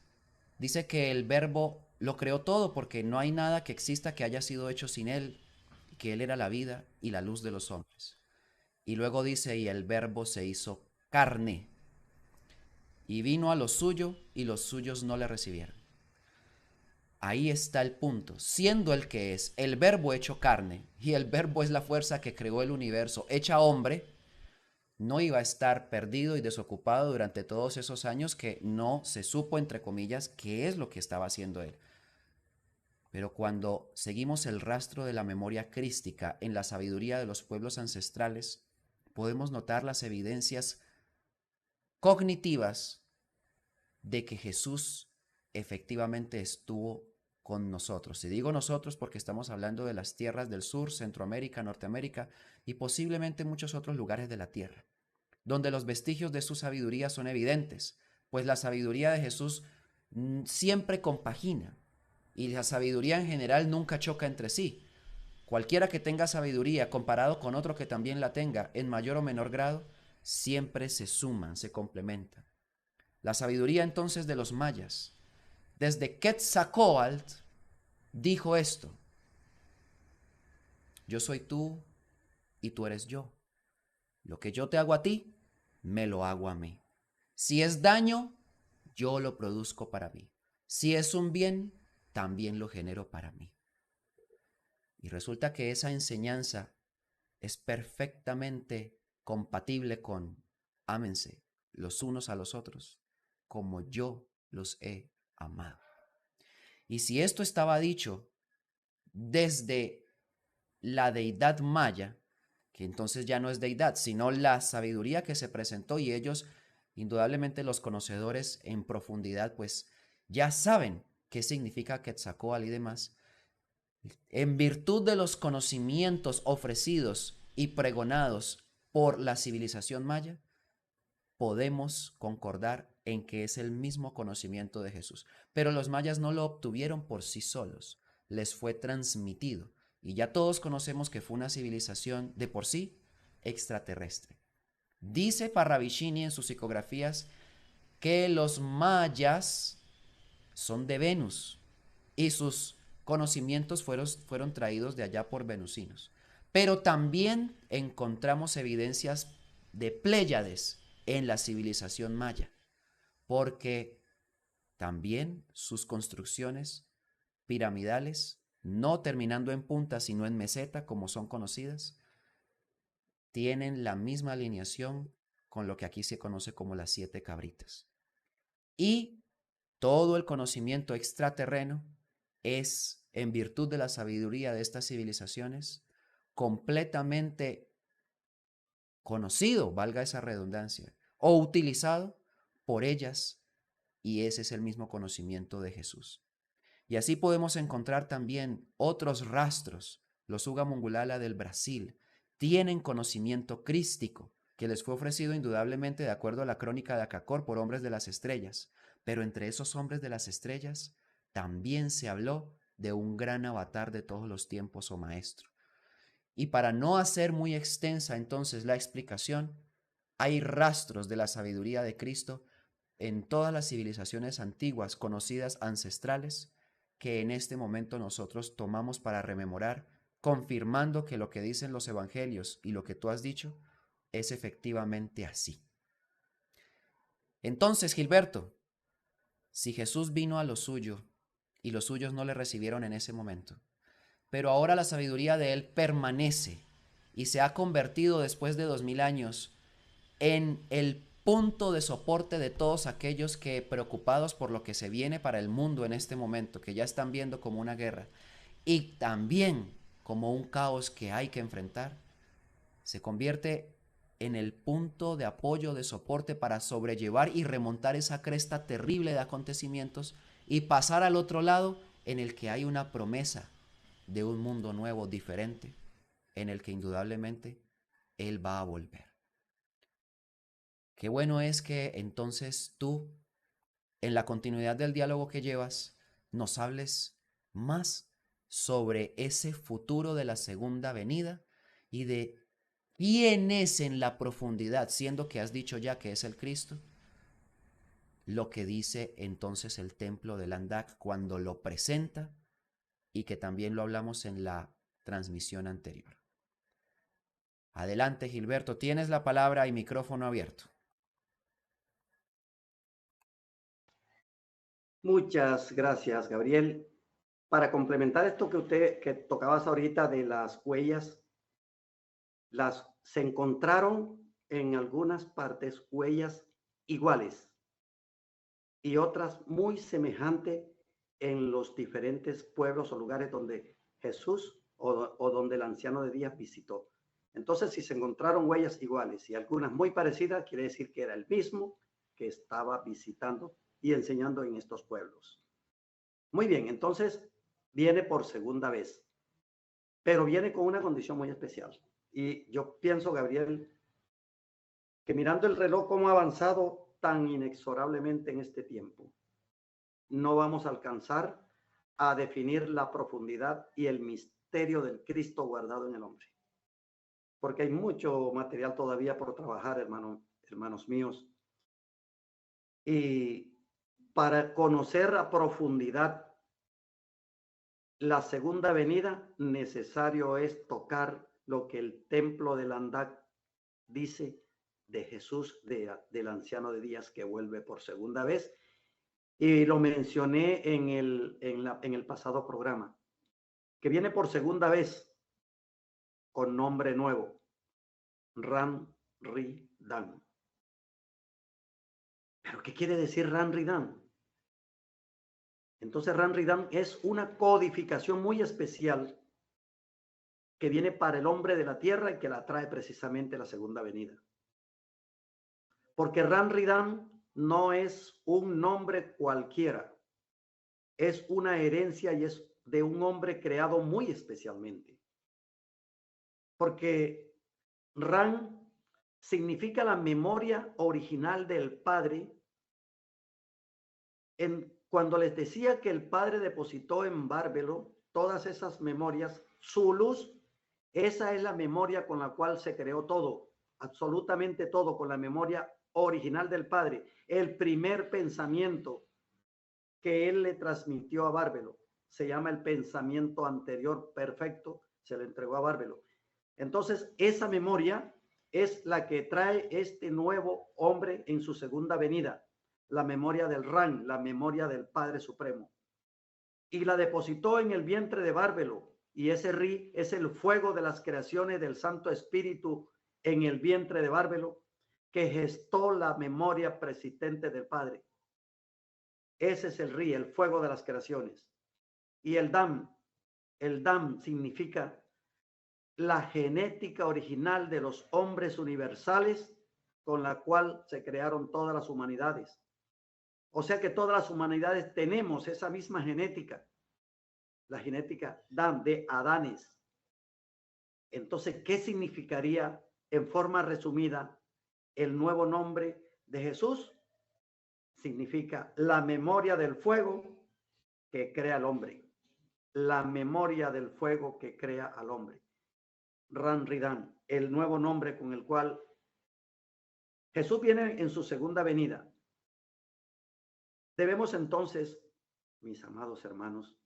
S1: dice que el verbo lo creó todo porque no hay nada que exista que haya sido hecho sin él, que él era la vida y la luz de los hombres. Y luego dice, y el verbo se hizo carne y vino a lo suyo y los suyos no le recibieron. Ahí está el punto. Siendo el que es, el verbo hecho carne, y el verbo es la fuerza que creó el universo hecha hombre, no iba a estar perdido y desocupado durante todos esos años que no se supo, entre comillas, qué es lo que estaba haciendo él. Pero cuando seguimos el rastro de la memoria crística en la sabiduría de los pueblos ancestrales, podemos notar las evidencias cognitivas de que Jesús efectivamente estuvo con nosotros. Y digo nosotros porque estamos hablando de las tierras del sur, Centroamérica, Norteamérica y posiblemente muchos otros lugares de la tierra, donde los vestigios de su sabiduría son evidentes, pues la sabiduría de Jesús siempre compagina y la sabiduría en general nunca choca entre sí. Cualquiera que tenga sabiduría comparado con otro que también la tenga en mayor o menor grado, siempre se suman, se complementan. La sabiduría entonces de los mayas, desde Quetzalcóatl, dijo esto: yo soy tú y tú eres yo. Lo que yo te hago a ti, me lo hago a mí. Si es daño, yo lo produzco para mí. Si es un bien, también lo genero para mí. Y resulta que esa enseñanza es perfectamente compatible con ámense los unos a los otros como yo los he amado. Y si esto estaba dicho desde la deidad maya, que entonces ya no es deidad, sino la sabiduría que se presentó, y ellos, indudablemente los conocedores en profundidad, pues ya saben qué significa Quetzalcóatl y demás, en virtud de los conocimientos ofrecidos y pregonados por la civilización maya, podemos concordar en que es el mismo conocimiento de Jesús. Pero los mayas no lo obtuvieron por sí solos, les fue transmitido. Y ya todos conocemos que fue una civilización de por sí extraterrestre. Dice Parravicini en sus psicografías que los mayas son de Venus y sus conocimientos fueron traídos de allá por venusinos. Pero también encontramos evidencias de Pléyades en la civilización maya, porque también sus construcciones piramidales, no terminando en punta sino en meseta como son conocidas, tienen la misma alineación con lo que aquí se conoce como las 7 cabritas. Y todo el conocimiento extraterreno es, en virtud de la sabiduría de estas civilizaciones, completamente conocido, valga esa redundancia, o utilizado por ellas, y ese es el mismo conocimiento de Jesús. Y así podemos encontrar también otros rastros. Los Ugamungulala del Brasil tienen conocimiento crístico que les fue ofrecido indudablemente de acuerdo a la crónica de Acacor por hombres de las estrellas, pero entre esos hombres de las estrellas también se habló de un gran avatar de todos los tiempos o maestro. Y para no hacer muy extensa entonces la explicación, hay rastros de la sabiduría de Cristo en todas las civilizaciones antiguas conocidas ancestrales que en este momento nosotros tomamos para rememorar, confirmando que lo que dicen los evangelios y lo que tú has dicho es efectivamente así. Entonces, Gilberto, si Jesús vino a lo suyo y los suyos no le recibieron en ese momento, pero ahora la sabiduría de él permanece y se ha convertido después de 2000 años en el punto de soporte de todos aquellos que, preocupados por lo que se viene para el mundo en este momento, que ya están viendo como una guerra y también como un caos que hay que enfrentar, se convierte en el punto de apoyo, de soporte para sobrellevar y remontar esa cresta terrible de acontecimientos y pasar al otro lado en el que hay una promesa de un mundo nuevo, diferente, en el que indudablemente Él va a volver. Qué bueno es que entonces tú, en la continuidad del diálogo que llevas, nos hables más sobre ese futuro de la segunda venida y de quién es en la profundidad, siendo que has dicho ya que es el Cristo, lo que dice entonces el templo de Landak cuando lo presenta y que también lo hablamos en la transmisión anterior. Adelante, Gilberto, tienes la palabra y micrófono abierto.
S2: Muchas gracias, Gabriel. Para complementar esto que tocabas ahorita de las huellas, se encontraron en algunas partes huellas iguales y otras muy semejantes en los diferentes pueblos o lugares donde Jesús o donde el anciano de Días visitó. Entonces, si se encontraron huellas iguales y algunas muy parecidas, quiere decir que era el mismo que estaba visitando y enseñando en estos pueblos. Muy bien, entonces viene por segunda vez, pero viene con una condición muy especial. Y yo pienso, Gabriel, que mirando el reloj, cómo ha avanzado tan inexorablemente en este tiempo, no vamos a alcanzar a definir la profundidad y el misterio del Cristo guardado en el hombre. Porque hay mucho material todavía por trabajar, hermanos míos. Y para conocer a profundidad la segunda venida, necesario es tocar lo que el templo de Landak dice de Jesús, del anciano de Días que vuelve por segunda vez. Y lo mencioné en el pasado programa, que viene por segunda vez con nombre nuevo, Ran Ri Dan. ¿Pero qué quiere decir Ran Ri Dan? Entonces Ran Ri Dan es una codificación muy especial que viene para el hombre de la tierra y que la trae precisamente la segunda venida. Porque Ran Ri Dan no es un nombre cualquiera, es una herencia y es de un hombre creado muy especialmente. Porque Ran significa la memoria original del Padre. Cuando les decía que el Padre depositó en Bárbelo todas esas memorias, su luz, esa es la memoria con la cual se creó todo. absolutamente todo con la memoria original del Padre. El primer pensamiento que él le transmitió a Bárbelo se llama el pensamiento anterior perfecto, se le entregó a Bárbelo. Entonces, esa memoria es la que trae este nuevo hombre en su segunda venida, la memoria del Ran, la memoria del Padre Supremo. Y la depositó en el vientre de Bárbelo, y ese ri es el fuego de las creaciones del Santo Espíritu en el vientre de Bárbelo, que gestó la memoria persistente del Padre. Ese es el ri, el fuego de las creaciones. Y el dam significa la genética original de los hombres universales con la cual se crearon todas las humanidades. O sea que todas las humanidades tenemos esa misma genética, la genética Dam, de Adanes. Entonces, ¿qué significaría en forma resumida el nuevo nombre de Jesús? Significa la memoria del fuego que crea al hombre. La memoria del fuego que crea al hombre. Ran Ridan, el nuevo nombre con el cual Jesús viene en su segunda venida. Debemos entonces, mis amados hermanos,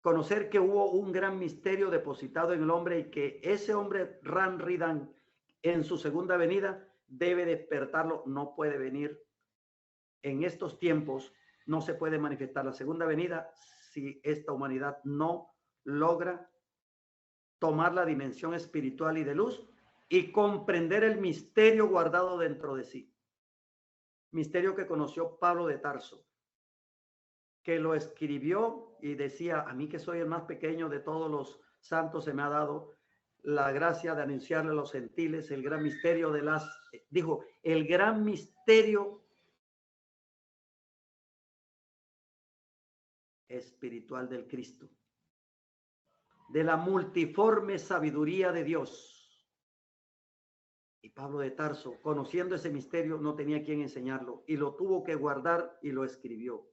S2: conocer que hubo un gran misterio depositado en el hombre y que ese hombre Ran Ridan en su segunda venida debe despertarlo, no puede venir en estos tiempos, no se puede manifestar la segunda venida si esta humanidad no logra tomar la dimensión espiritual y de luz y comprender el misterio guardado dentro de sí. Misterio que conoció Pablo de Tarso, que lo escribió y decía, a mí que soy el más pequeño de todos los santos, se me ha dado la gracia de anunciarle a los gentiles el gran misterio de las, dijo, el gran misterio espiritual del Cristo, de la multiforme sabiduría de Dios. Y Pablo de Tarso, conociendo ese misterio, no tenía quien enseñarlo y lo tuvo que guardar y lo escribió.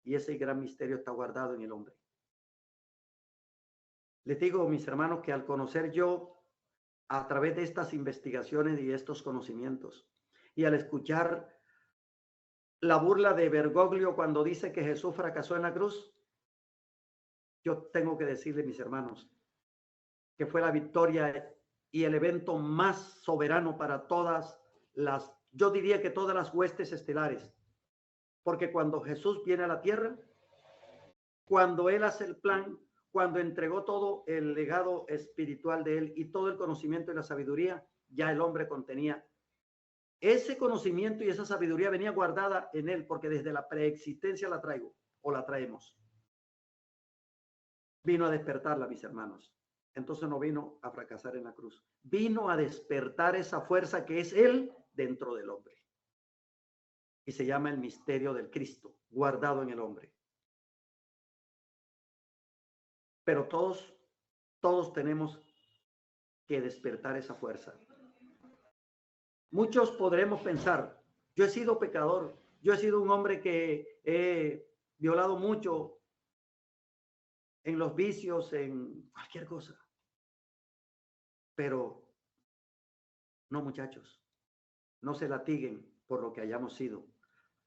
S2: Y ese gran misterio está guardado en el hombre. Les digo, mis hermanos, que al conocer yo, a través de estas investigaciones y estos conocimientos, y al escuchar la burla de Bergoglio cuando dice que Jesús fracasó en la cruz, yo tengo que decirle, mis hermanos, que fue la victoria y el evento más soberano para todas las, yo diría que todas las huestes estelares, porque cuando Jesús viene a la tierra, cuando Él hace el plan, cuando entregó todo el legado espiritual de Él y todo el conocimiento y la sabiduría, ya el hombre contenía ese conocimiento y esa sabiduría venía guardada en Él, porque desde la preexistencia la traigo o la traemos. Vino a despertarla, mis hermanos. Entonces no vino a fracasar en la cruz. Vino a despertar esa fuerza que es Él dentro del hombre. Y se llama el misterio del Cristo, guardado en el hombre. Pero todos tenemos que despertar esa fuerza. Muchos podremos pensar, yo he sido pecador, yo he sido un hombre que he violado mucho en los vicios, en cualquier cosa. Pero no, muchachos, no se latiguen por lo que hayamos sido.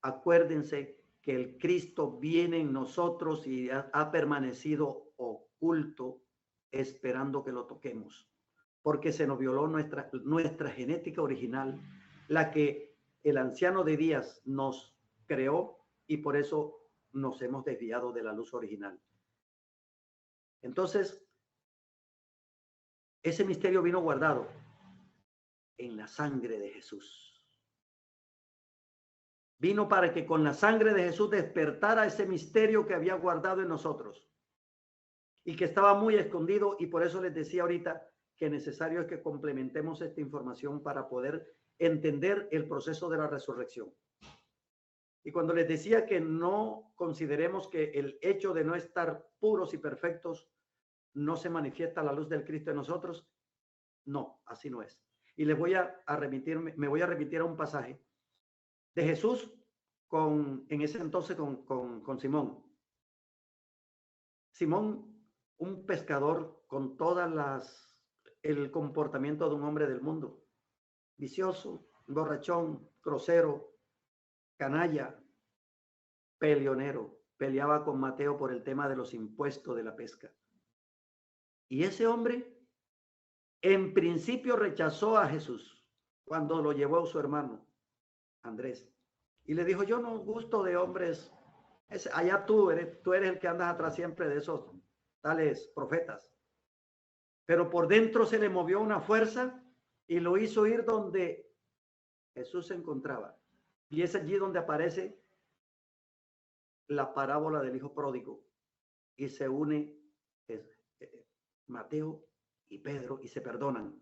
S2: Acuérdense que el Cristo viene en nosotros y ha permanecido oculto esperando que lo toquemos, porque se nos violó nuestra genética original, la que el anciano de días nos creó, y por eso nos hemos desviado de la luz original. Entonces, ese misterio vino guardado en la sangre de Jesús. Vino para que con la sangre de Jesús despertara ese misterio que había guardado en nosotros y que estaba muy escondido, y por eso les decía ahorita que necesario es que complementemos esta información para poder entender el proceso de la resurrección. Y cuando les decía que no consideremos que el hecho de no estar puros y perfectos no se manifiesta la luz del Cristo en nosotros, no, así no es. Y les voy a me voy a remitir a un pasaje de Jesús en ese entonces con Simón. Simón, un pescador con todas las el comportamiento de un hombre del mundo. Vicioso, borrachón, grosero, canalla, peleonero. Peleaba con Mateo por el tema de los impuestos de la pesca. Y ese hombre en principio rechazó a Jesús cuando lo llevó a su hermano Andrés. Y le dijo, yo no gusto de hombres, allá tú eres el que andas atrás siempre de esos tales profetas. Pero por dentro se le movió una fuerza y lo hizo ir donde Jesús se encontraba. Y es allí donde aparece la parábola del hijo pródigo. Y se une Mateo y Pedro y se perdonan.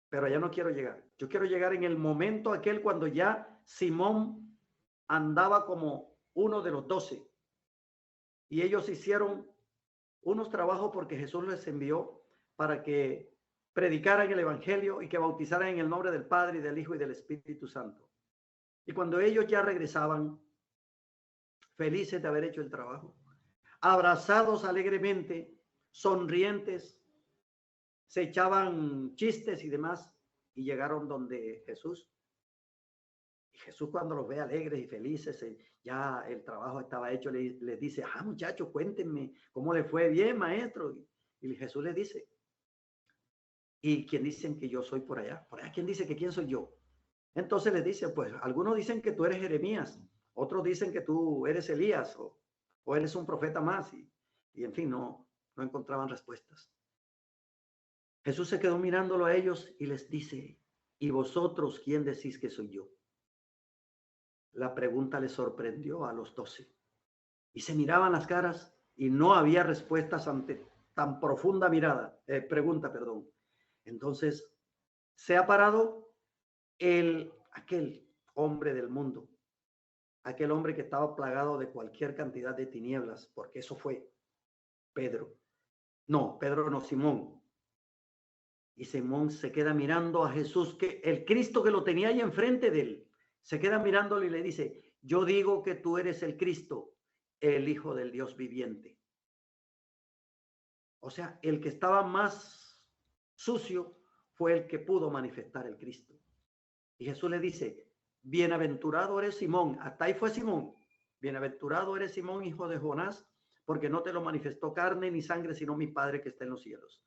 S2: Pero allá no quiero llegar. Yo quiero llegar en el momento aquel cuando ya Simón andaba como uno de los 12. Y ellos hicieron unos trabajos porque Jesús les envió para que predicaran el evangelio y que bautizaran en el nombre del Padre y del Hijo y del Espíritu Santo. Y cuando ellos ya regresaban, felices de haber hecho el trabajo, abrazados alegremente, sonrientes, se echaban chistes y demás, y llegaron donde Jesús. Y Jesús, cuando los ve alegres y felices, ya el trabajo estaba hecho, les dice, muchachos, cuéntenme cómo le fue. Bien, maestro. Y Jesús les dice, ¿y quién dicen que yo soy por allá? Por allá, ¿quién dice que quién soy yo? Entonces les dice, pues algunos dicen que tú eres Jeremías, otros dicen que tú eres Elías o eres un profeta más. Y en fin, no encontraban respuestas. Jesús se quedó mirándolo a ellos y les dice, ¿y vosotros quién decís que soy yo? La pregunta les sorprendió a los 12 y se miraban las caras y no había respuestas ante tan profunda pregunta. Entonces se ha parado aquel hombre del mundo, aquel hombre que estaba plagado de cualquier cantidad de tinieblas, porque eso fue Pedro. No, Pedro no, Simón. Y Simón se queda mirando a Jesús, que el Cristo que lo tenía ahí enfrente de él, se queda mirándolo y le dice, yo digo que tú eres el Cristo, el Hijo del Dios viviente. O sea, el que estaba más sucio fue el que pudo manifestar el Cristo. Y Jesús le dice, bienaventurado eres Simón, hasta ahí fue Simón, bienaventurado eres Simón, hijo de Jonás, porque no te lo manifestó carne ni sangre, sino mi Padre que está en los cielos.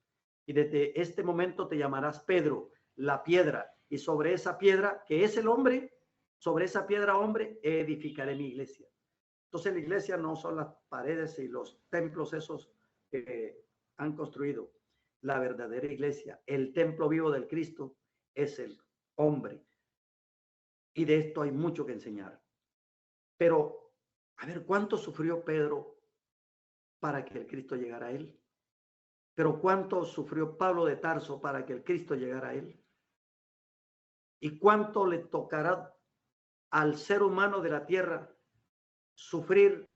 S2: Y desde este momento te llamarás Pedro, la piedra, y sobre esa piedra, que es el hombre, sobre esa piedra, hombre, edificaré mi iglesia. Entonces la iglesia no son las paredes y los templos esos que han construido. La verdadera iglesia, el templo vivo del Cristo, es el hombre. Y de esto hay mucho que enseñar. Pero, a ver, ¿cuánto sufrió Pedro para que el Cristo llegara a él? Pero ¿cuánto sufrió Pablo de Tarso para que el Cristo llegara a él? ¿Y cuánto le tocará al ser humano de la tierra sufrir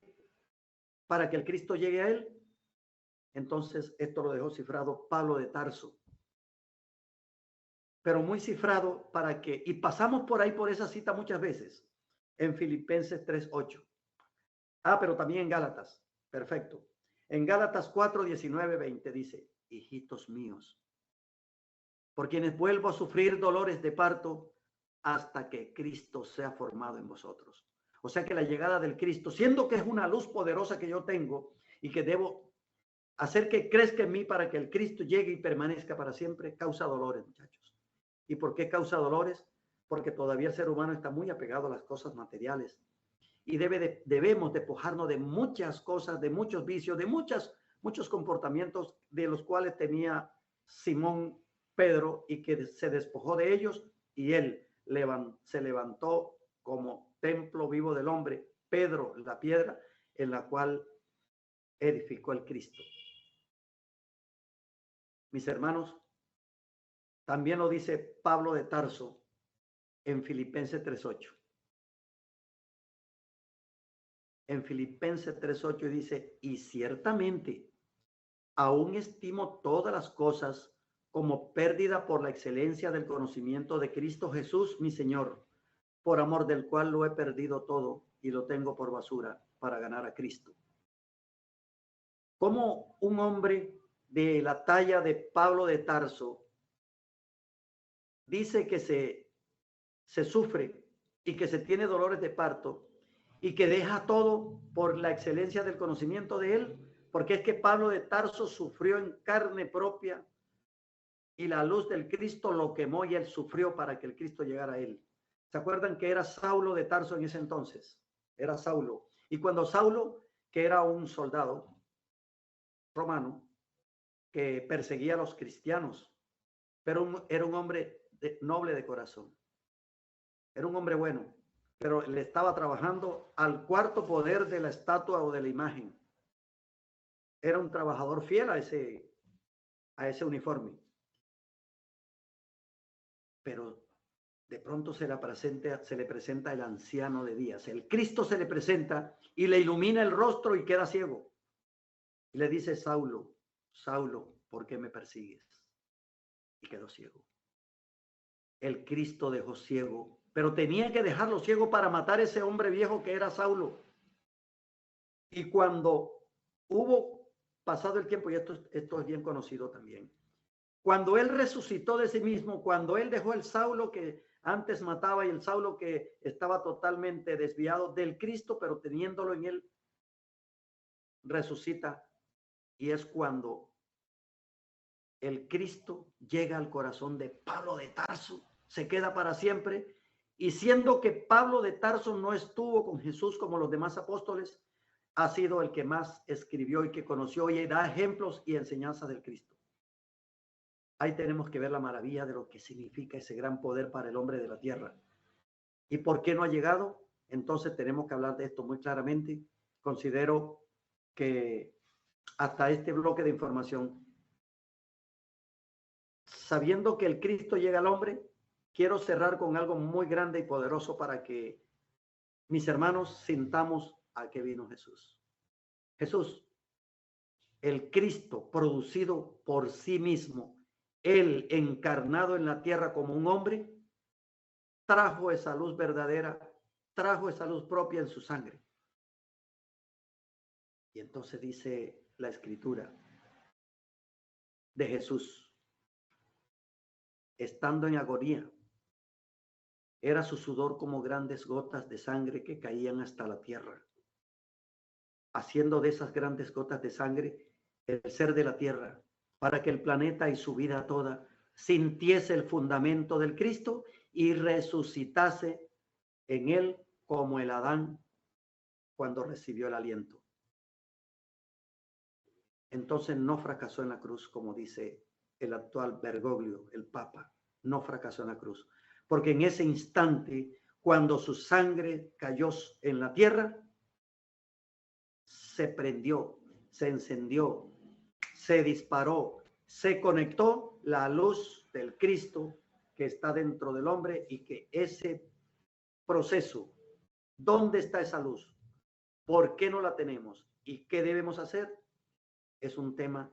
S2: para que el Cristo llegue a él? Entonces, esto lo dejó cifrado Pablo de Tarso. Pero muy cifrado para que, y pasamos por ahí por esa cita muchas veces, en Filipenses 3:8. Pero también en Gálatas. Perfecto. En Gálatas 4:19-20 dice, hijitos míos, por quienes vuelvo a sufrir dolores de parto hasta que Cristo sea formado en vosotros. O sea que la llegada del Cristo, siendo que es una luz poderosa que yo tengo y que debo hacer que crezca en mí para que el Cristo llegue y permanezca para siempre, causa dolores, muchachos. ¿Y por qué causa dolores? Porque todavía el ser humano está muy apegado a las cosas materiales y debemos despojarnos de muchas cosas, de muchos vicios, de muchos comportamientos de los cuales tenía Simón Pedro y que se despojó de ellos y él se levantó como templo vivo del hombre, Pedro, la piedra en la cual edificó el Cristo. Mis hermanos, también lo dice Pablo de Tarso en Filipenses 3:8. En Filipenses 3:8 dice, y ciertamente aún estimo todas las cosas como pérdida por la excelencia del conocimiento de Cristo Jesús, mi Señor, por amor del cual lo he perdido todo y lo tengo por basura para ganar a Cristo. ¿Cómo un hombre de la talla de Pablo de Tarso, dice que se sufre y que se tiene dolores de parto y que deja todo por la excelencia del conocimiento de él, porque es que Pablo de Tarso sufrió en carne propia y la luz del Cristo lo quemó y él sufrió para que el Cristo llegara a él. ¿Se acuerdan que era Saulo de Tarso en ese entonces? Era Saulo. Y cuando Saulo, que era un soldado romano, que perseguía a los cristianos, pero era un hombre noble de corazón. Era un hombre bueno, pero le estaba trabajando al cuarto poder de la estatua o de la imagen. Era un trabajador fiel a ese uniforme. Pero de pronto se le presenta el anciano de días. El Cristo se le presenta y le ilumina el rostro y queda ciego. Y le dice, Saulo, Saulo, ¿por qué me persigues? Y quedó ciego. El Cristo dejó ciego, pero tenía que dejarlo ciego para matar a ese hombre viejo que era Saulo. Y cuando hubo pasado el tiempo, y esto es bien conocido también, cuando él resucitó de sí mismo, cuando él dejó el Saulo que antes mataba y el Saulo que estaba totalmente desviado del Cristo, pero teniéndolo en él, resucita. Y es cuando el Cristo llega al corazón de Pablo de Tarso, se queda para siempre. Y siendo que Pablo de Tarso no estuvo con Jesús como los demás apóstoles, ha sido el que más escribió y que conoció y da ejemplos y enseñanzas del Cristo. Ahí tenemos que ver la maravilla de lo que significa ese gran poder para el hombre de la tierra. ¿Y por qué no ha llegado? Entonces tenemos que hablar de esto muy claramente. Considero que hasta este bloque de información, sabiendo que el Cristo llega al hombre, quiero cerrar con algo muy grande y poderoso para que mis hermanos sintamos a qué vino Jesús. Jesús, el Cristo producido por sí mismo, él encarnado en la tierra como un hombre, trajo esa luz verdadera, trajo esa luz propia en su sangre. Y entonces dice la escritura de Jesús, estando en agonía, era su sudor como grandes gotas de sangre que caían hasta la tierra, haciendo de esas grandes gotas de sangre el ser de la tierra, para que el planeta y su vida toda sintiese el fundamento del Cristo y resucitase en él como el Adán cuando recibió el aliento. Entonces no fracasó en la cruz, como dice el actual Bergoglio, el Papa, no fracasó en la cruz, porque en ese instante, cuando su sangre cayó en la tierra, se prendió, se encendió, se disparó, se conectó la luz del Cristo que está dentro del hombre y que ese proceso, ¿dónde está esa luz? ¿Por qué no la tenemos? ¿Y qué debemos hacer? Es un tema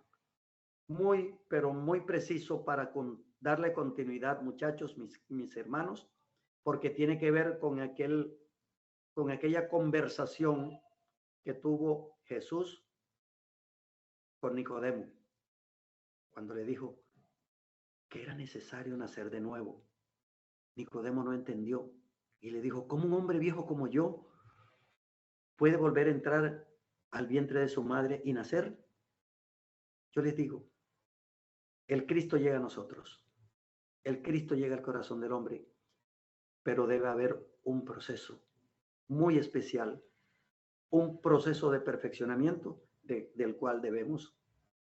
S2: muy, pero muy preciso para darle continuidad, muchachos, mis hermanos, porque tiene que ver con aquella conversación que tuvo Jesús con Nicodemo, cuando le dijo que era necesario nacer de nuevo. Nicodemo no entendió y le dijo, ¿cómo un hombre viejo como yo puede volver a entrar al vientre de su madre y nacer? Yo les digo, el Cristo llega a nosotros, el Cristo llega al corazón del hombre, pero debe haber un proceso muy especial, un proceso de perfeccionamiento del cual debemos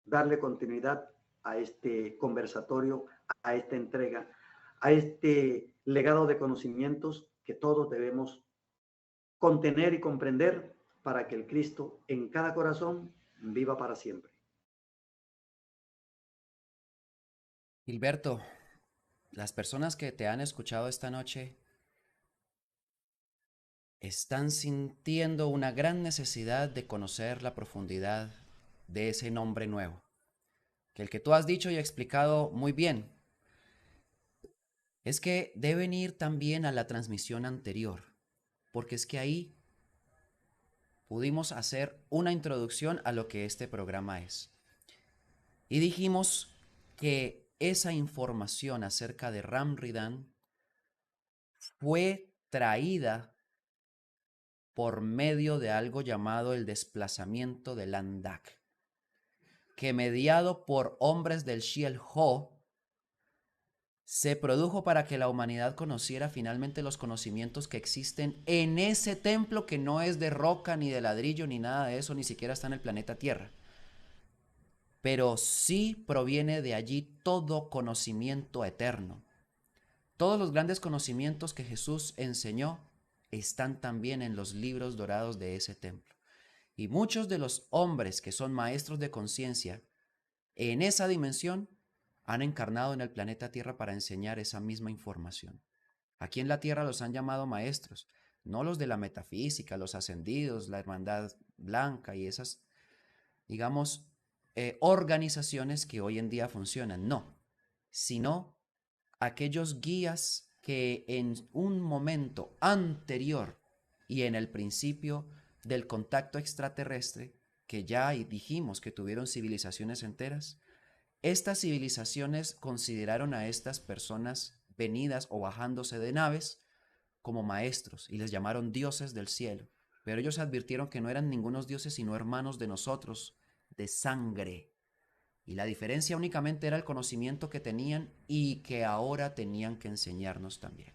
S2: darle continuidad a este conversatorio, a esta entrega, a este legado de conocimientos que todos debemos contener y comprender para que el Cristo en cada corazón viva para siempre.
S1: Gilberto, las personas que te han escuchado esta noche están sintiendo una gran necesidad de conocer la profundidad de ese nombre nuevo, que el que tú has dicho y explicado muy bien, es que deben ir también a la transmisión anterior, porque es que ahí pudimos hacer una introducción a lo que este programa es. Y dijimos que esa información acerca de Ram-Ridan fue traída por medio de algo llamado el desplazamiento de Landak, que mediado por hombres del Xiel-Ho, se produjo para que la humanidad conociera finalmente los conocimientos que existen en ese templo que no es de roca, ni de ladrillo, ni nada de eso, ni siquiera está en el planeta Tierra. Pero sí proviene de allí todo conocimiento eterno. Todos los grandes conocimientos que Jesús enseñó están también en los libros dorados de ese templo. Y muchos de los hombres que son maestros de conciencia en esa dimensión han encarnado en el planeta Tierra para enseñar esa misma información. Aquí en la Tierra los han llamado maestros, no los de la metafísica, los ascendidos, la hermandad blanca y esas, digamos, organizaciones que hoy en día funcionan, no, sino aquellos guías que en un momento anterior y en el principio del contacto extraterrestre, que ya dijimos que tuvieron civilizaciones enteras, estas civilizaciones consideraron a estas personas venidas o bajándose de naves como maestros y les llamaron dioses del cielo. Pero ellos advirtieron que no eran ningunos dioses sino hermanos de nosotros, de sangre. Y la diferencia únicamente era el conocimiento que tenían y que ahora tenían que enseñarnos también.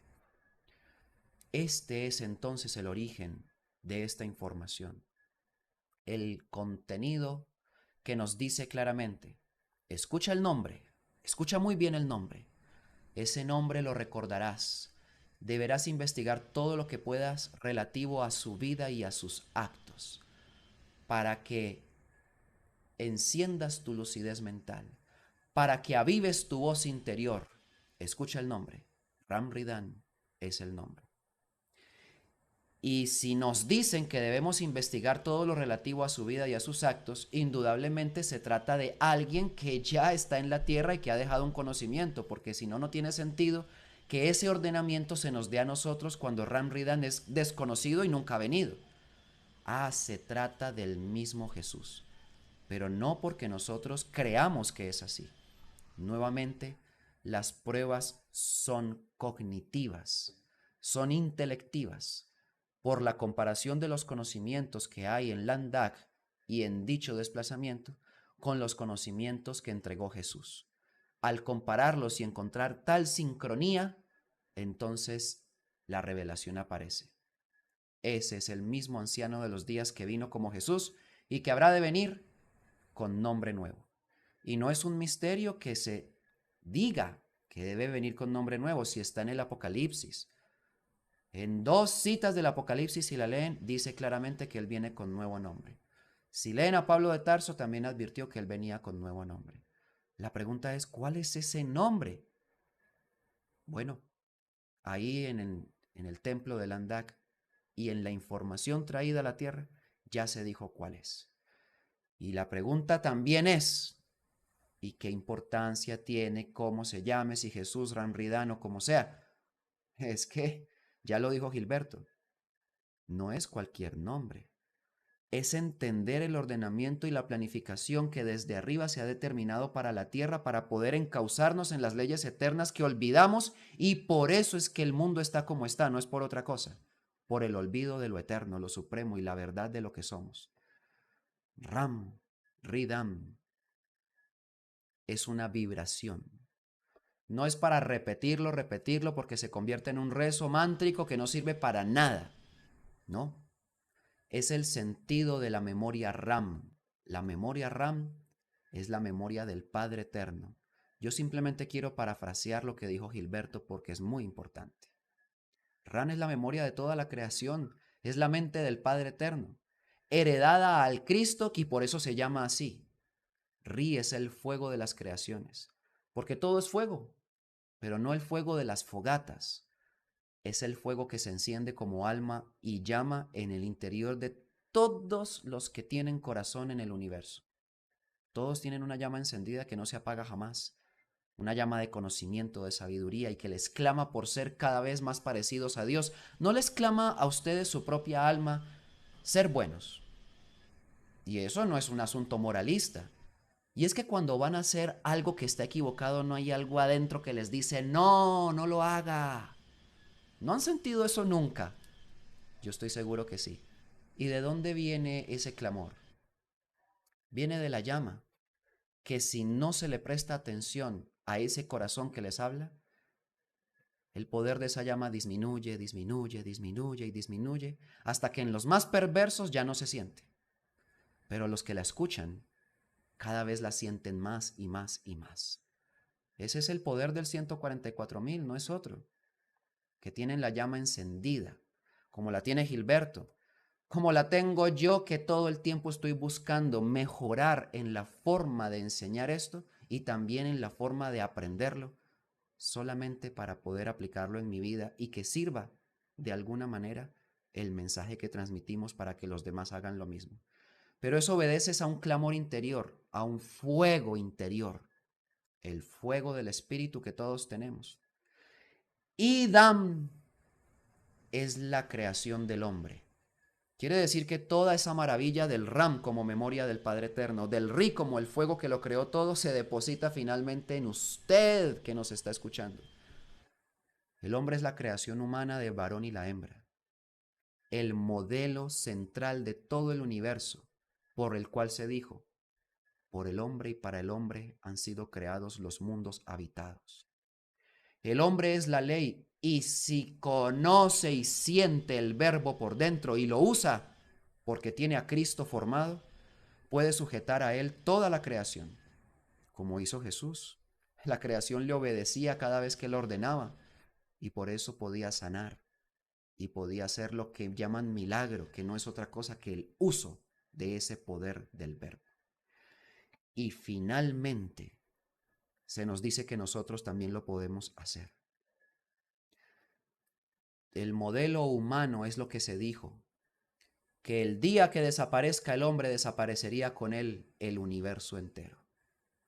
S1: Este es entonces el origen de esta información. El contenido que nos dice claramente, escucha el nombre, escucha muy bien el nombre. Ese nombre lo recordarás. Deberás investigar todo lo que puedas relativo a su vida y a sus actos para que enciendas tu lucidez mental, para que avives tu voz interior. Escucha el nombre. Ram-Ridan es el nombre. Y si nos dicen que debemos investigar todo lo relativo a su vida y a sus actos, indudablemente se trata de alguien que ya está en la tierra y que ha dejado un conocimiento, porque si no, no tiene sentido que ese ordenamiento se nos dé a nosotros cuando Ram-Ridan es desconocido y nunca ha venido. Se trata del mismo Jesús, pero no porque nosotros creamos que es así. Nuevamente, las pruebas son cognitivas, son intelectivas, por la comparación de los conocimientos que hay en Landak y en dicho desplazamiento con los conocimientos que entregó Jesús. Al compararlos y encontrar tal sincronía, entonces la revelación aparece. Ese es el mismo anciano de los días que vino como Jesús y que habrá de venir con nombre nuevo. Y no es un misterio que se diga que debe venir con nombre nuevo si está en el Apocalipsis. En 2 citas del Apocalipsis, si la leen, dice claramente que él viene con nuevo nombre. Si leen a Pablo de Tarso, también advirtió que él venía con nuevo nombre. La pregunta es, ¿cuál es ese nombre? Bueno, ahí en el templo de Landak y en la información traída a la tierra, ya se dijo cuál es. Y la pregunta también es, ¿y qué importancia tiene cómo se llame, si Jesús, Ram-Ridan o como sea? Es que, ya lo dijo Gilberto, no es cualquier nombre. Es entender el ordenamiento y la planificación que desde arriba se ha determinado para la tierra para poder encauzarnos en las leyes eternas que olvidamos, y por eso es que el mundo está como está, no es por otra cosa, por el olvido de lo eterno, lo supremo y la verdad de lo que somos. Ram, Ridam, es una vibración. No es para repetirlo porque se convierte en un rezo mántrico que no sirve para nada. No. Es el sentido de la memoria Ram. La memoria Ram es la memoria del Padre Eterno. Yo simplemente quiero parafrasear lo que dijo Gilberto porque es muy importante. Ram es la memoria de toda la creación, es la mente del Padre Eterno, heredada al Cristo y por eso se llama así. Ri es el fuego de las creaciones, porque todo es fuego, pero no el fuego de las fogatas. Es el fuego que se enciende como alma y llama en el interior de todos los que tienen corazón en el universo. Todos tienen una llama encendida que no se apaga jamás, una llama de conocimiento, de sabiduría y que les clama por ser cada vez más parecidos a Dios. No les clama a ustedes su propia alma ser buenos. Y eso no es un asunto moralista. Y es que cuando van a hacer algo que está equivocado, no hay algo adentro que les dice, no, no lo haga. ¿No han sentido eso nunca? Yo estoy seguro que sí. ¿Y de dónde viene ese clamor? Viene de la llama, que si no se le presta atención a ese corazón que les habla, el poder de esa llama disminuye, disminuye, disminuye y disminuye, hasta que en los más perversos ya no se siente. Pero los que la escuchan, cada vez la sienten más y más y más. Ese es el poder del 144.000, no es otro. Que tienen la llama encendida, como la tiene Gilberto, como la tengo yo, que todo el tiempo estoy buscando mejorar en la forma de enseñar esto y también en la forma de aprenderlo, solamente para poder aplicarlo en mi vida y que sirva de alguna manera el mensaje que transmitimos para que los demás hagan lo mismo. Pero eso obedece a un clamor interior, a un fuego interior, el fuego del espíritu que todos tenemos. Idam es la creación del hombre. Quiere decir que toda esa maravilla del Ram como memoria del Padre Eterno, del Ri como el fuego que lo creó todo, se deposita finalmente en usted que nos está escuchando. El hombre es la creación humana del varón y la hembra, el modelo central de todo el universo, por el cual se dijo, por el hombre y para el hombre han sido creados los mundos habitados. El hombre es la ley y si conoce y siente el verbo por dentro y lo usa porque tiene a Cristo formado, puede sujetar a él toda la creación, como hizo Jesús. La creación le obedecía cada vez que él ordenaba y por eso podía sanar y podía hacer lo que llaman milagro, que no es otra cosa que el uso de ese poder del verbo. Y finalmente se nos dice que nosotros también lo podemos hacer. El modelo humano es lo que se dijo, que el día que desaparezca el hombre desaparecería con él el universo entero.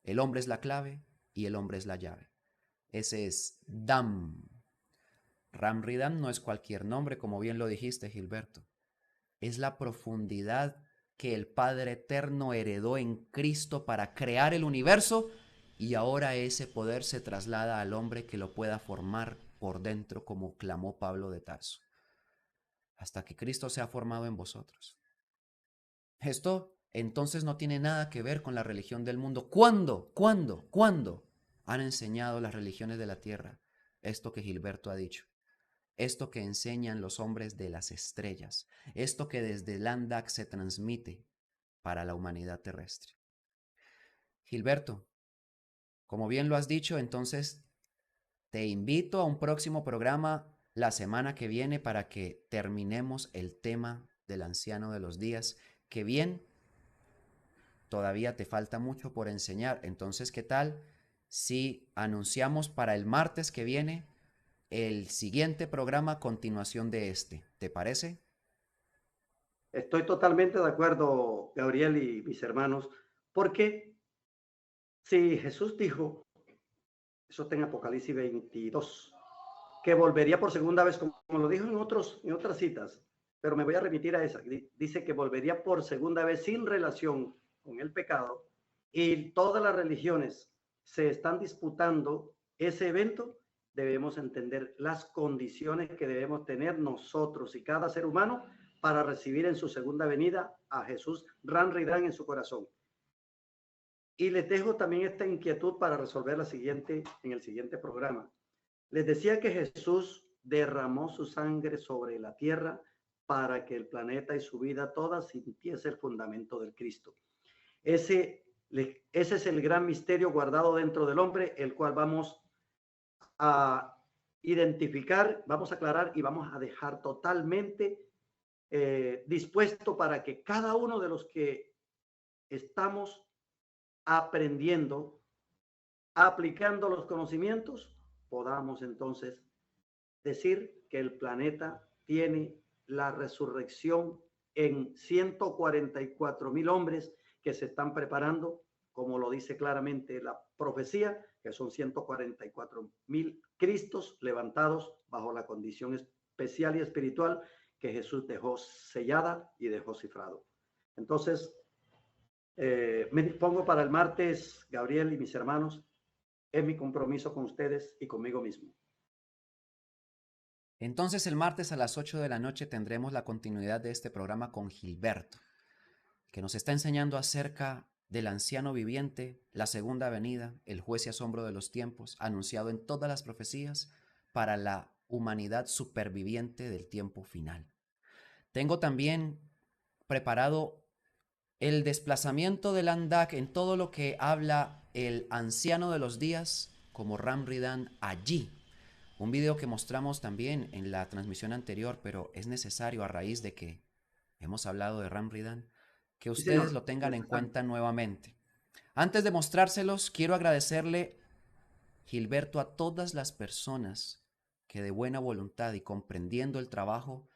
S1: El hombre es la clave y el hombre es la llave. Ese es Dam. Ramridam no es cualquier nombre, como bien lo dijiste, Gilberto. Es la profundidad que el Padre Eterno heredó en Cristo para crear el universo y ahora ese poder se traslada al hombre que lo pueda formar por dentro, como clamó Pablo de Tarso, hasta que Cristo sea formado en vosotros. Esto entonces no tiene nada que ver con la religión del mundo. ¿Cuándo han enseñado las religiones de la tierra esto que Gilberto ha dicho? Esto que enseñan los hombres de las estrellas, esto que desde el Andac se transmite para la humanidad terrestre. Gilberto, como bien lo has dicho, entonces te invito a un próximo programa la semana que viene para que terminemos el tema del anciano de los días, que bien, todavía te falta mucho por enseñar. Entonces, ¿qué tal si anunciamos para el martes que viene el siguiente programa a continuación de este? ¿Te parece?
S2: Estoy totalmente de acuerdo, Gabriel y mis hermanos, porque si Jesús dijo, eso está en Apocalipsis 22, que volvería por segunda vez, como lo dijo en otras citas, pero me voy a remitir a esa. Dice que volvería por segunda vez sin relación con el pecado y todas las religiones se están disputando ese evento. Debemos entender las condiciones que debemos tener nosotros y cada ser humano para recibir en su segunda venida a Jesús Ran Ridán en su corazón. Y les dejo también esta inquietud para resolver en el siguiente programa. Les decía que Jesús derramó su sangre sobre la tierra para que el planeta y su vida toda sintiese el fundamento del Cristo. Ese es el gran misterio guardado dentro del hombre, el cual vamos a identificar, vamos a aclarar y vamos a dejar totalmente dispuesto para que cada uno de los que estamos aprendiendo, aplicando los conocimientos, podamos entonces decir que el planeta tiene la resurrección en 144.000 hombres que se están preparando, como lo dice claramente la profecía, que son 144.000 Cristos levantados bajo la condición especial y espiritual que Jesús dejó sellada y dejó cifrado. Entonces, Me dispongo para el martes, Gabriel y mis hermanos. Es mi compromiso con ustedes y conmigo mismo.
S1: Entonces el martes a las 8 de la noche tendremos la continuidad de este programa con Gilberto, que nos está enseñando acerca del anciano viviente, la segunda venida, el juez y asombro de los tiempos, anunciado en todas las profecías para la humanidad superviviente del tiempo final. Tengo también preparado el desplazamiento del Andak en todo lo que habla el anciano de los días como Ramridan allí. Un video que mostramos también en la transmisión anterior, pero es necesario a raíz de que hemos hablado de Ramridan, que
S2: Sí,
S1: ustedes
S2: señor.
S1: lo tengan en
S2: Necesario.
S1: cuenta nuevamente. Antes de mostrárselos, quiero agradecerle, Gilberto, a todas las personas que de buena voluntad y comprendiendo el trabajo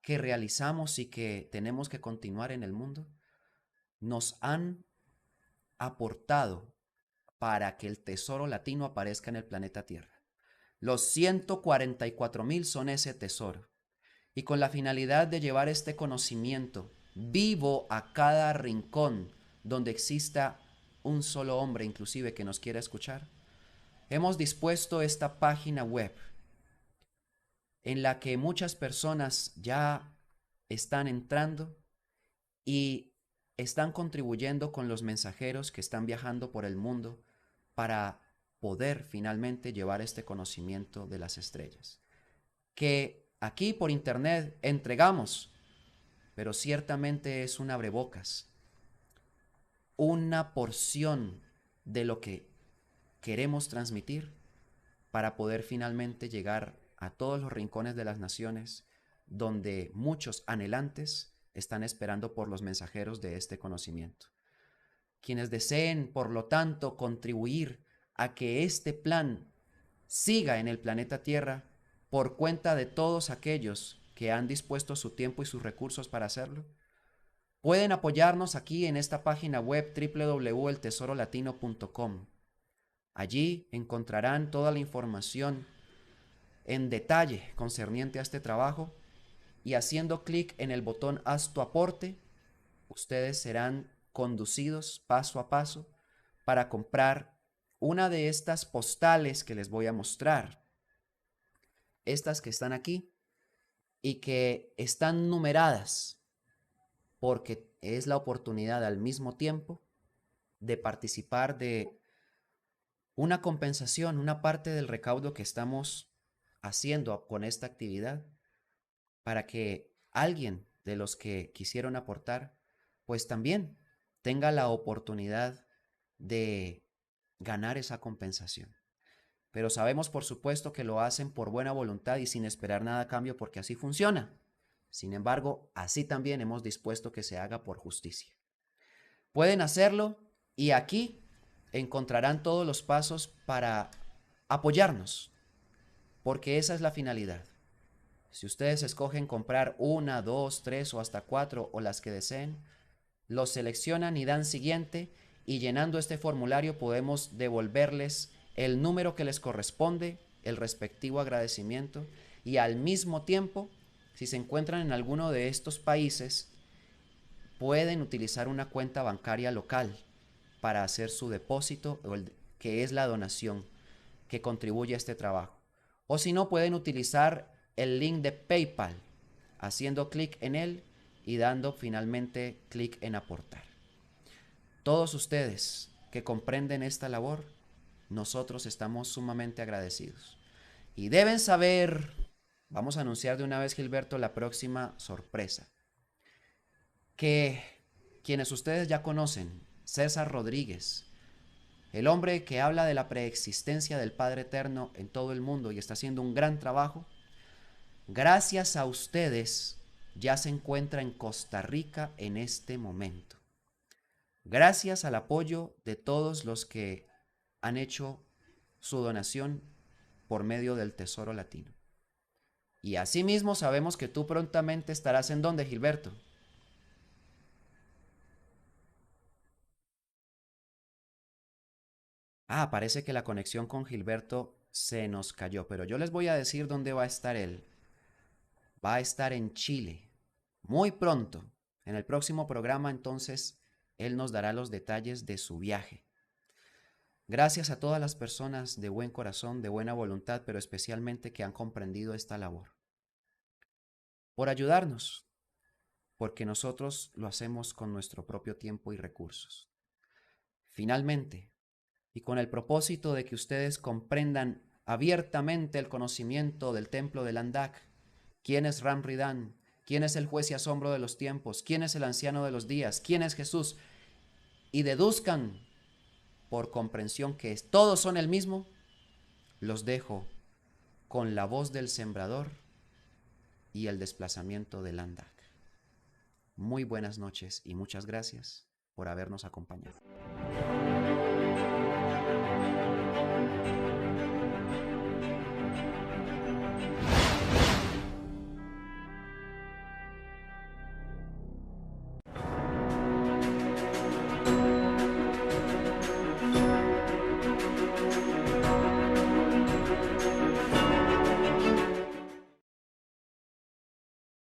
S1: que realizamos y que tenemos que continuar en el mundo, nos han aportado para que el tesoro latino aparezca en el planeta Tierra. Los 144,000 son ese tesoro. Y con la finalidad de llevar este conocimiento vivo a cada rincón donde exista un solo hombre inclusive que nos quiera escuchar, hemos dispuesto esta página web en la que muchas personas ya están entrando y están contribuyendo con los mensajeros que están viajando por el mundo para poder finalmente llevar este conocimiento de las estrellas. Que aquí por internet entregamos, pero ciertamente es un abrebocas, una porción de lo que queremos transmitir para poder finalmente llegar a todos los rincones de las naciones donde muchos anhelantes están esperando por los mensajeros de este conocimiento. Quienes deseen, por lo tanto, contribuir a que este plan siga en el planeta Tierra por cuenta de todos aquellos que han dispuesto su tiempo y sus recursos para hacerlo, pueden apoyarnos aquí en esta página web www.eltesorolatino.com. Allí encontrarán toda la información en detalle concerniente a este trabajo y haciendo clic en el botón Haz tu aporte, ustedes serán conducidos paso a paso para comprar una de estas postales que les voy a mostrar. Estas que están aquí y que están numeradas porque es la oportunidad al mismo tiempo de participar de una compensación, una parte del recaudo que estamos haciendo con esta actividad para que alguien de los que quisieron aportar, pues también tenga la oportunidad de ganar esa compensación. Pero sabemos, por supuesto, que lo hacen por buena voluntad y sin esperar nada a cambio porque así funciona. Sin embargo, así también hemos dispuesto que se haga por justicia. Pueden hacerlo y aquí encontrarán todos los pasos para apoyarnos, porque esa es la finalidad. Si ustedes escogen comprar una, dos, tres o hasta cuatro o las que deseen, los seleccionan y dan siguiente y llenando este formulario podemos devolverles el número que les corresponde, el respectivo agradecimiento y al mismo tiempo, si se encuentran en alguno de estos países, pueden utilizar una cuenta bancaria local para hacer su depósito, que es la donación que contribuye a este trabajo. O si no, pueden utilizar el link de PayPal, haciendo clic en él y dando finalmente clic en aportar. Todos ustedes que comprenden esta labor, nosotros estamos sumamente agradecidos. Y deben saber, vamos a anunciar de una vez, Gilberto, la próxima sorpresa, que quienes ustedes ya conocen, César Rodríguez, el hombre que habla de la preexistencia del Padre Eterno en todo el mundo y está haciendo un gran trabajo, gracias a ustedes ya se encuentra en Costa Rica en este momento. Gracias al apoyo de todos los que han hecho su donación por medio del Tesoro Latino. Y asimismo sabemos que tú prontamente estarás en donde, Gilberto. Parece que la conexión con Gilberto se nos cayó, pero yo les voy a decir dónde va a estar él. Va a estar en Chile. Muy pronto. En el próximo programa, entonces, Él nos dará los detalles de su viaje. Gracias a todas las personas de buen corazón, de buena voluntad, pero especialmente que han comprendido esta labor. Por ayudarnos, porque nosotros lo hacemos con nuestro propio tiempo y recursos. Finalmente, y con el propósito de que ustedes comprendan abiertamente el conocimiento del templo de Landak, quién es Ram Ridan, quién es el juez y asombro de los tiempos, quién es el anciano de los días, quién es Jesús, y deduzcan por comprensión que todos son el mismo, los dejo con la voz del sembrador y el desplazamiento de Landak. Muy buenas noches y muchas gracias por habernos acompañado.